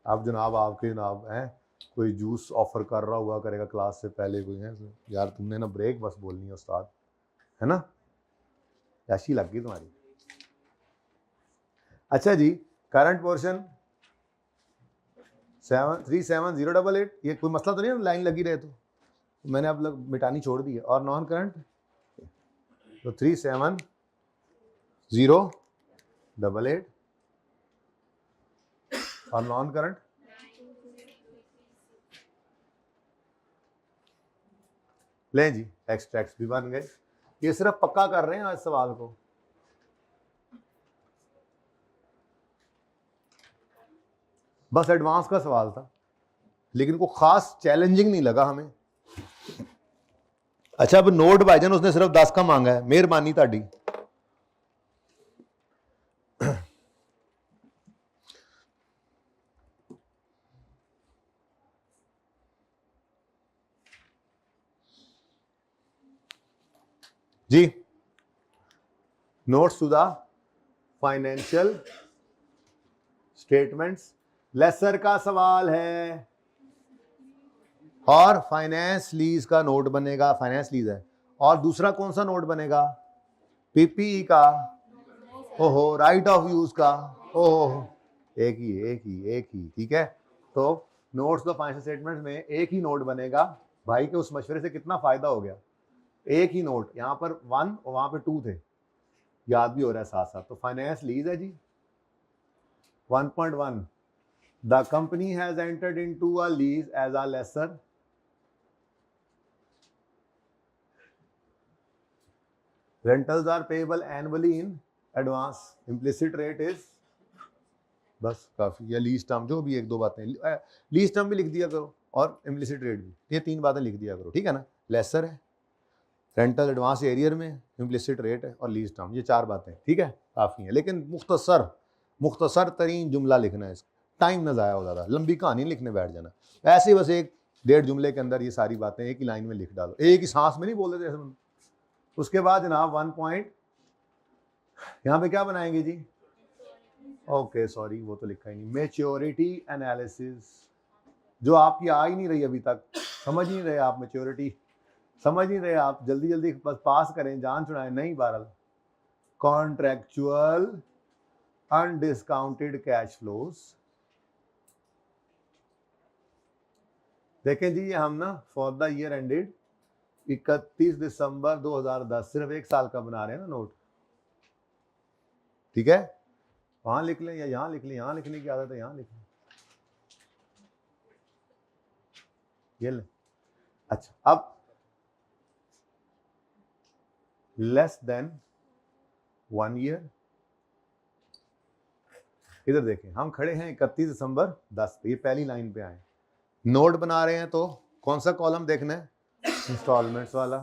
अब जनाब आपके जनाब हैं, कोई जूस ऑफर कर रहा हुआ करेगा क्लास से पहले, कोई है यार तुमने ना ब्रेक बस बोलनी है उस्ताद, है ना, ऐसी लग गई तुम्हारी। अच्छा जी, करंट पोर्शन 37,088, ये कोई मसला तो नहीं है, लाइन लगी रहे तो मैंने अब मिटानी छोड़ दी है। और नॉन करंट तो 37,088 और नॉन करंट लें जी, एक्सट्रैक्ट्स भी बन गए। ये सिर्फ पक्का कर रहे हैं आज सवाल को। बस एडवांस का सवाल था, लेकिन को खास चैलेंजिंग नहीं लगा हमें। अच्छा, अब नोट भाईजान उसने सिर्फ 10 का मांगा है, मेहरबानी ताड़ी। जी, notes to the financial statements, lessor का सवाल है। और फाइनेंस लीज का नोट बनेगा, फाइनेंस लीज है। और दूसरा कौन सा नोट बनेगा? पीपीई का, ओहो, राइट ऑफ यूज का, ओहो, एक ही, ठीक है। तो नोट्स ऑफ फाइनेंशियल स्टेटमेंट में एक ही नोट बनेगा। भाई के उस मशवरे से कितना फायदा हो गया, एक ही नोट, यहाँ पर 1 और वहां पे 2 थे, याद भी हो रहा है साथ साथ। तो फाइनेंस लीज है जी 1.1, the company has entered into a lease as a lessor rentals are payable annually in advance, implicit rate is, बस काफी, या लीज टर्म, जो भी एक दो बातें, लीज टर्म भी लिख दिया करो और इम्प्लिसिट रेट भी, ये 3 बातें लिख दिया करो, ठीक है ना। लेसर है, रेंटल एडवांस एरियर में, इम्प्लिसिट रेट है और लीज टर्म, ये 4 बातें, ठीक है, काफ़ी है। लेकिन मुख्तसर तरीन जुमला लिखना है, इसका टाइम ना ज़ाया हो, ज़्यादा लंबी कहानी लिखने बैठ जाना, ऐसे ही बस 1-1.5 जुमले के अंदर ये सारी बातें एक ही लाइन में लिख डालो, एक ही सांस में नहीं बोल देते ऐसे। उसके बाद जनाब 1 पॉइंट यहाँ पे क्या बनाएंगे जी? ओके सॉरी, वो तो लिखा ही नहीं, मैच्योरिटी एनालिसिस, जो आपकी आ ही नहीं रही अभी तक, समझ नहीं रहे आप, मैच्योरिटी समझ नहीं रहे आप, जल्दी जल्दी बस पास करें, जान छुड़ाएं नहीं। बहरहाल कॉन्ट्रेक्चुअल अनडिस्काउंटेड कैश फ्लोज, देखें जी, ये हम ना फॉर द ईयर एंडेड 31 दिसंबर 2010, सिर्फ 1 साल का बना रहे हैं ना नोट, ठीक है। वहां लिख लें या यहां लिख लें, यहां लिखने की आदत है, यहां लिख लें, ये लें। अच्छा, अब लेस देन 1 ईयर, इधर देखें, हम खड़े हैं 31 दिसंबर 10 पे, ये पहली लाइन पे आए, नोट बना रहे हैं, तो कौन सा कॉलम देखना है? इंस्टॉलमेंट्स वाला।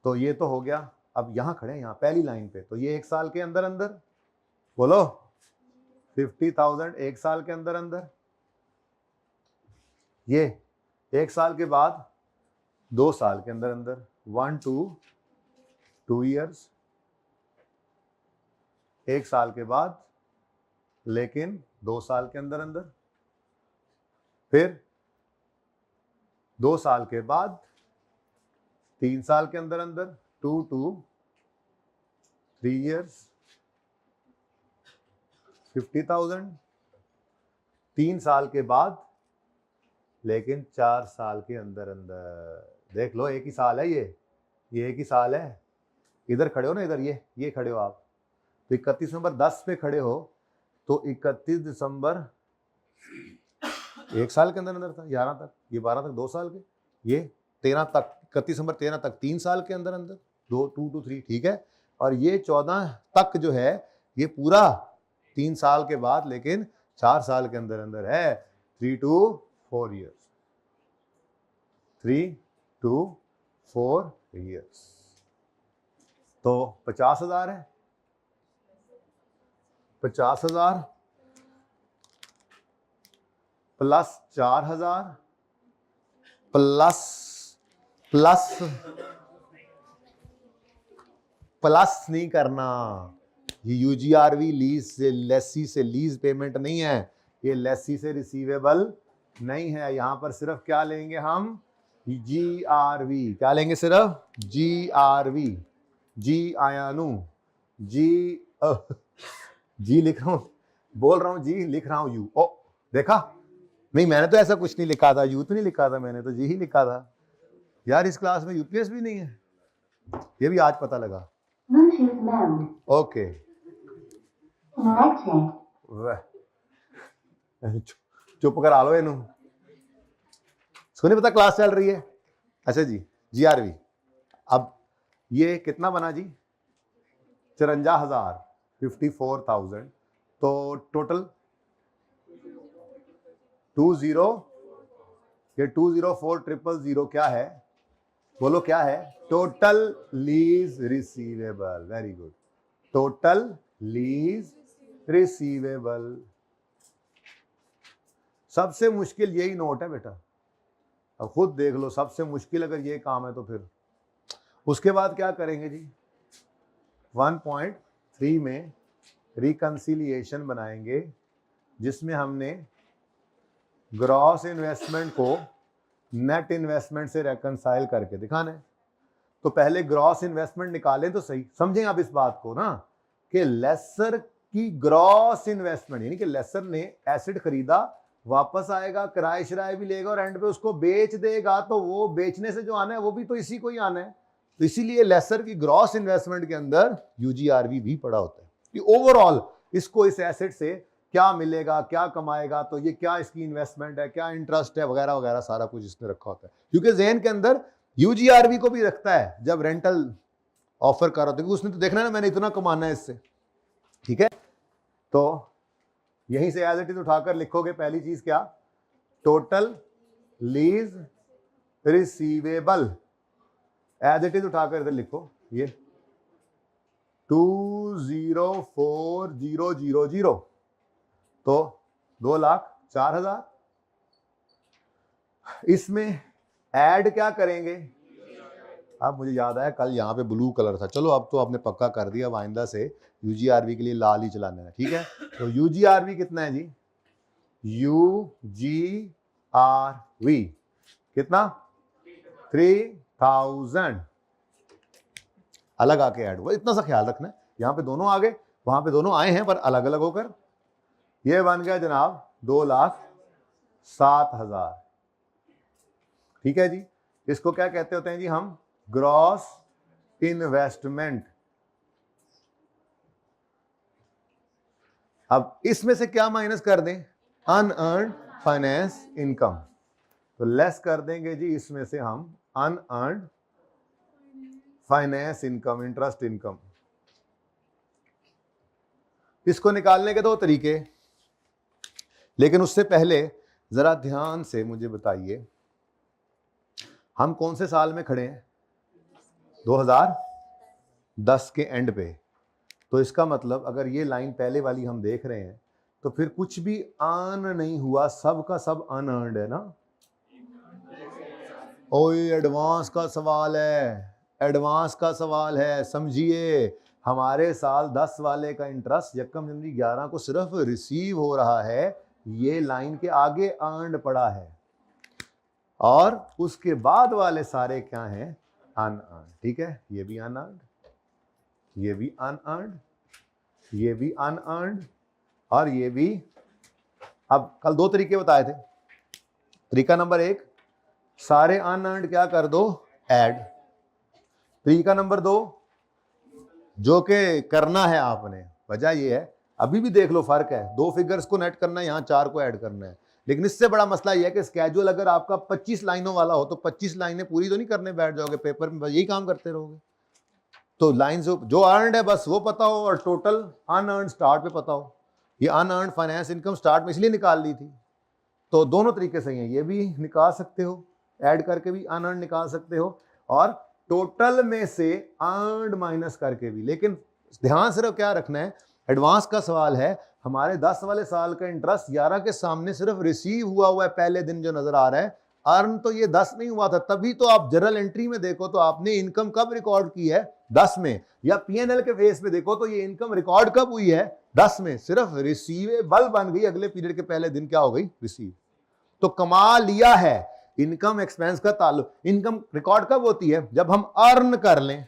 तो ये तो हो गया, अब यहां खड़े हैं, यहां पहली लाइन पे, तो ये 1 साल के अंदर अंदर, बोलो 50,000 1 साल के अंदर अंदर, ये 1 साल के बाद 2 साल के अंदर अंदर, 1 to 2 years, 1 साल के बाद लेकिन 2 साल के अंदर अंदर, फिर 2 साल के बाद 3 साल के अंदर अंदर, 2 to 3 years, 50,000, 3 साल के बाद लेकिन 4 साल के अंदर अंदर, देख लो एक ही साल है, ये एक ही साल है। इधर खड़े हो ना, इधर ये खड़े हो आप, तो 31 दिसंबर 10 पे खड़े हो, तो 31 दिसंबर 1 साल के अंदर अंदर था, 11 तक, ये 12 तक 2 साल के, ये 13 तक, 31 दिसंबर 13 तक 3 साल के अंदर अंदर, 2 to 3, ठीक है। और ये 14 तक जो है, ये पूरा 3 साल के बाद लेकिन 4 साल के अंदर अंदर है, 3 to 4 years, 3 to 4 years। तो 50,000 है, 50,000 प्लस 4,000 प्लस नहीं करना, ये यूजीआरवी लीज से, लेसी से लीज पेमेंट नहीं है, ये लेसी से रिसीवेबल नहीं है। यहां पर सिर्फ क्या लेंगे हम? जीआरवी, क्या लेंगे? सिर्फ जीआरवी, जी आयानु, जी लिख रहा हूं, बोल रहा हूं जी, लिख रहा हूं यू, ओ देखा नहीं, मैंने तो ऐसा कुछ नहीं लिखा था, यू तो नहीं लिखा था, मैंने तो जी ही लिखा था यार। इस क्लास में यूपीएस भी नहीं है, ये भी आज पता लगा। ओके, चुप करा लो इनू, इसको नहीं पता क्लास चल रही है। अच्छा जी, जीआरवी, अब ये कितना बना जी? 54,000, 54,000, तो टोटल 20, ये 204,000 क्या है? बोलो क्या है? Total lease receivable, very good, total lease receivable. सबसे मुश्किल यही नोट है बेटा, अब खुद देख लो, सबसे मुश्किल अगर ये काम है तो फिर उसके बाद क्या करेंगे जी? 1.3 में रिकंसिलिएशन बनाएंगे, जिसमें हमने ग्रॉस इन्वेस्टमेंट को नेट इन्वेस्टमेंट से रेकनसाइल करके दिखाना है। तो पहले ग्रॉस इन्वेस्टमेंट निकालें तो सही, समझें आप इस बात को ना, कि लेसर की ग्रॉस इन्वेस्टमेंट, यानी कि लेसर ने एसिड खरीदा, वापस आएगा, किराए शराए भी लेगा और एंड पे उसको बेच देगा, तो वो बेचने से जो आना है वो भी तो इसी को ही आना है। तो इसीलिए लेसर की ग्रॉस इन्वेस्टमेंट के अंदर यूजीआरवी भी पड़ा होता है कि ओवरऑल इसको इस एसेट से क्या मिलेगा, क्या कमाएगा, तो ये क्या इसकी इन्वेस्टमेंट है, क्या इंटरेस्ट है, वगैरह वगैरह सारा कुछ इसने रखा होता है। क्योंकि जेन के अंदर यूजीआरवी को भी रखता है जब रेंटल ऑफर कर रहा होता है, क्योंकि उसने तो देखना है ना मैंने इतना कमाना है इससे, ठीक है। तो यहीं से एज इट इज उठाकर लिखोगे, पहली चीज क्या, total lease receivable, as it is उठाकर इधर लिखो, ये 204,000, तो 2,04,000। इसमें ऐड क्या करेंगे, अब मुझे याद आया कल यहाँ पे ब्लू कलर था, चलो अब तो आपने पक्का कर दिया, अब आइंदा से यूजीआरवी के लिए लाल ही चलाना है, ठीक है। तो यूजीआरवी कितना है जी, यूजीआरवी कितना, 3,000 अलग आके ऐड हुआ, इतना सा ख्याल रखना है। यहाँ पे दोनों आ गए, वहां पे दोनों आए हैं पर अलग अलग होकर, ये बन गया जनाब 2,07,000, ठीक है जी। इसको क्या कहते होते हैं जी हम, ग्रॉस इन्वेस्टमेंट। अब इसमें से क्या माइनस कर दें, अनअर्न्ड फाइनेंस इनकम, तो लेस कर देंगे जी इसमें से हम unearned finance income, interest income. इसको निकालने के दो तरीके, लेकिन उससे पहले जरा ध्यान से मुझे बताइए हम कौन से साल में खड़े हैं, 2010 के एंड पे। तो इसका मतलब अगर ये लाइन पहले वाली हम देख रहे हैं तो फिर कुछ भी अर्न नहीं हुआ, सब का सब अनअर्न्ड है ना। ओए एडवांस का सवाल है, एडवांस का सवाल है, समझिए। हमारे साल 10 वाले का इंटरेस्ट यकम जनवरी 11 को सिर्फ रिसीव हो रहा है, ये लाइन के आगे अर्न्ड पड़ा है, और उसके बाद वाले सारे क्या हैं, अनअर्न्ड, ठीक है। ये भी अनअर्न्ड, ये भी अनअर्न्ड, ये भी अनअर्न्ड, और ये भी। अब कल दो तरीके बताए थे, तरीका नंबर 1, सारे अनअर्न्ड क्या कर दो, ऐड। तरीका नंबर 2, जो कि करना है आपने, वजह ये है, अभी भी देख लो फर्क है, 2 फिगर्स को नेट करना है, यहाँ 4 को ऐड करना है। लेकिन इससे बड़ा मसला यह है कि स्केड्यूल अगर आपका 25 लाइनों वाला हो तो 25 लाइनें पूरी तो नहीं करने बैठ जाओगे, पेपर में बस यही काम करते रहोगे। तो लाइन जो अर्नड है बस वो पता हो, और टोटल अनअर्न्ड स्टार्ट पे पता हो। ये अनअर्न्ड फाइनेंस इनकम स्टार्ट में इसलिए निकाल ली थी। तो दोनों तरीके सही हैं, ये भी निकाल सकते हो, ऐड करके भी अनअर्न्ड निकाल सकते हो, और टोटल में से अर्नड माइनस करके भी। लेकिन ध्यान सिर्फ क्या रखना है, एडवांस का सवाल है, हमारे 10 वाले साल का इंटरेस्ट 11 के सामने सिर्फ रिसीव हुआ है पहले दिन जो नजर आ रहा है, अर्न तो ये 10 नहीं हुआ था। तभी तो आप जर्नल एंट्री में देखो तो आपने इनकम कब रिकॉर्ड की है, 10 में, या पीएनएल के फेस पे देखो तो ये इनकम रिकॉर्ड कब हुई है, 10 में। सिर्फ रिसीवेबल बन गई, अगले पीरियड के पहले दिन क्या हो गई, रिसीव। तो कमा लिया है। इनकम एक्सपेंस का ताल्लुक, इनकम रिकॉर्ड कब होती है, जब हम अर्न कर लें।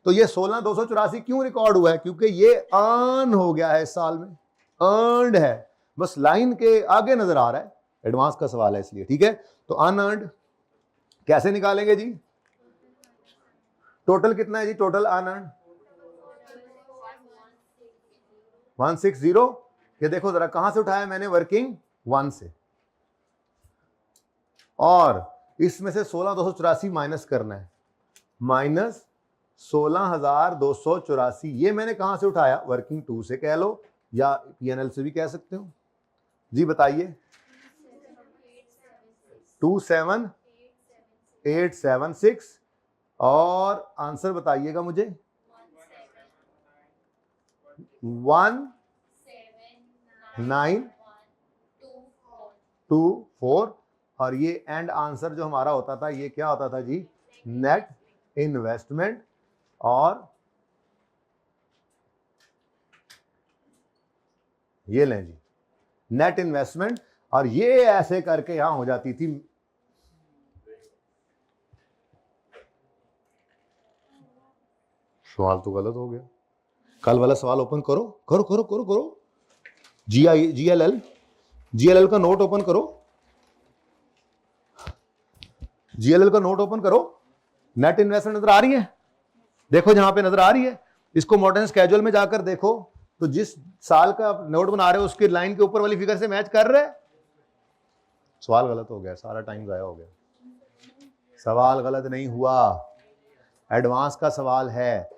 तो ये 16,284 क्यों रिकॉर्ड हुआ है, क्योंकि ये अर्न हो गया है इस साल में, अर्नड है, बस लाइन के आगे नजर आ रहा है, एडवांस का सवाल है इसलिए, ठीक है। तो अनअर्न्ड कैसे निकालेंगे जी, टोटल कितना है जी, टोटल अनअर्न्ड 160। ये देखो जरा कहां से उठाया मैंने, वर्किंग 1 से, और इसमें से 16,284 माइनस करना है, माइनस 16,284। ये मैंने कहां से उठाया, वर्किंग 2 से कह लो, या पीएनएल से भी कह सकते हो जी, बताइए। 27,876, और आंसर बताइएगा मुझे, 17924, और ये एंड आंसर जो हमारा होता था, ये क्या होता था जी, नेट इन्वेस्टमेंट। और ये लें जी, नेट इन्वेस्टमेंट, और ये ऐसे करके यहां हो जाती थी सवाल तो गलत हो गया। कल वाला सवाल ओपन करो करो करो करो करो। जीएलएल का नोट ओपन करो, जीएलएल का नोट ओपन करो। नेट इन्वेस्टमेंट नजर आ रही है, देखो जहां पे नजर आ रही है, इसको मॉडर्न स्केड्यूल में जाकर देखो तो जिस साल का नोट बना रहे हो उसकी लाइन के ऊपर वाली फिगर से मैच कर रहे हैं। सवाल गलत हो गया, सारा टाइम गायब हो गया। सवाल गलत नहीं हुआ, एडवांस का सवाल है,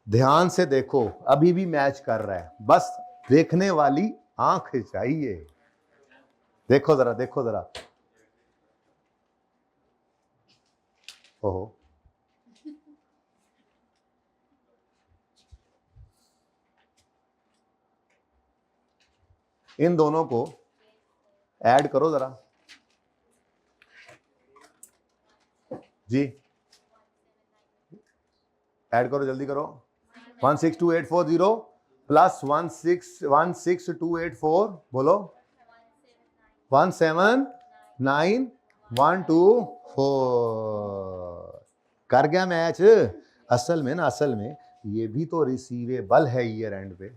ध्यान से देखो, अभी भी मैच कर रहा है, बस देखने वाली आंख चाहिए। देखो जरा, देखो जरा। ओहो, इन दोनों को ऐड करो जरा जी, ऐड करो, जल्दी करो। 162840 प्लस 1616284 बोलो 179124। कर गया मैच। असल में ना, असल में ये भी तो रिसीवेबल है ईयर एंड पे,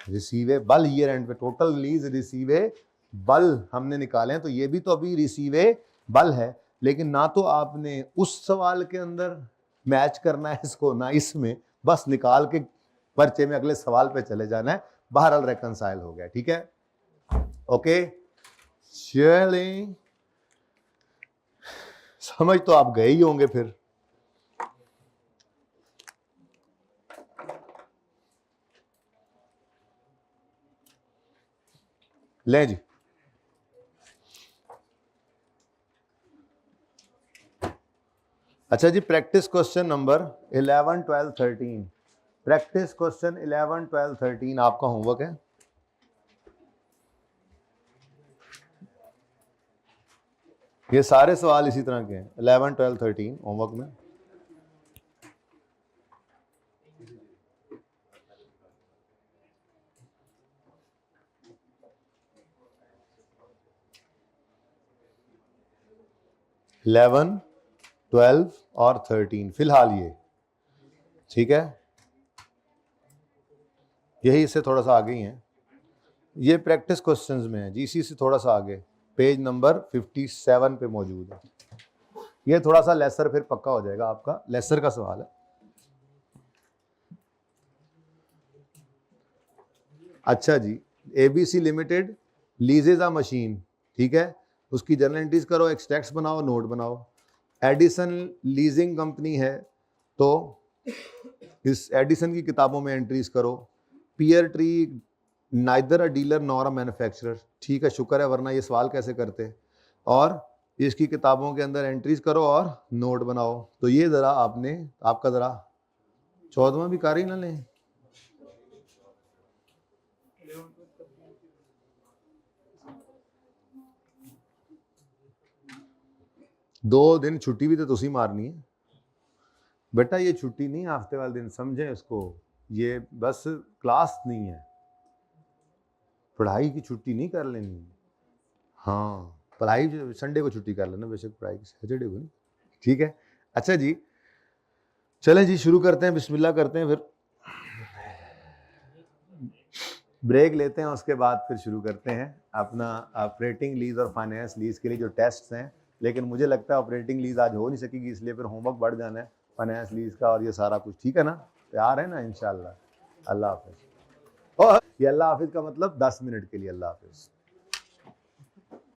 रिसीवेबल ईयर एंड पे, टोटल रिलीज रिसीवेबल हमने निकाले हैं, तो ये भी तो अभी रिसीवेबल है। लेकिन ना तो आपने उस सवाल के अंदर मैच करना है इसको, ना इसमें, बस निकाल के पर्चे में अगले सवाल पे चले जाना है। बहरहाल रेकंसाइल हो गया, ठीक है, ओके। चलें, समझ तो आप गए ही होंगे फिर। ले जी, अच्छा जी, practice question number 11, 12, 13। Practice question 11, 12, 13 आपका होमवर्क है। ये सारे सवाल इसी तरह के हैं, 11, 12, 13 होमवर्क में। इलेवन, 12 और 13 फिलहाल ये, ठीक है, यही इससे थोड़ा सा आगे ही है। ये प्रैक्टिस क्वेश्चंस में है जी, इसी से थोड़ा सा आगे पेज नंबर 57 पे मौजूद है। ये थोड़ा सा लेसर फिर पक्का हो जाएगा आपका, लेसर का सवाल है। अच्छा जी, ABC limited leases a machine, ठीक है, उसकी जर्नल एंट्रीज करो, एक्सट्रैक्ट्स बनाओ, नोट बनाओ। एडिसन लीजिंग कंपनी है तो इस एडिसन की किताबों में एंट्रीज करो। Pear tree neither a dealer nor a manufacturer, ठीक है, शुक्र है, वरना ये सवाल कैसे करते। और इसकी किताबों के अंदर एंट्रीज करो और नोट बनाओ। तो ये ज़रा आपने, आपका ज़रा 14वां भी कार ही ना लें। दो दिन छुट्टी भी तो तुसी मारनी है बेटा, ये छुट्टी नहीं हफ्ते वाले दिन, समझें इसको, ये बस क्लास नहीं है, पढ़ाई की छुट्टी नहीं कर लेनी। हाँ, पढ़ाई संडे को छुट्टी कर लेना बेशक, पढ़ाई की सैटरडे को नहीं, ठीक है। अच्छा जी, चलें जी, शुरू करते हैं, बिस्मिल्लाह करते हैं, फिर ब्रेक लेते हैं, उसके बाद फिर शुरू करते हैं अपना ऑपरेटिंग लीज और फाइनेंस लीज के लिए जो टेस्ट्स हैं। लेकिन मुझे लगता है ऑपरेटिंग लीज आज हो नहीं सकेगी, इसलिए फिर होमवर्क बढ़ जाना है फाइनेंस लीज का और ये सारा कुछ, ठीक है ना, तैयार है ना इंशाल्लाह। अल्लाह हाफिज़। और ये अल्लाह हाफिज़ का मतलब 10 मिनट के लिए अल्लाह हाफिज़।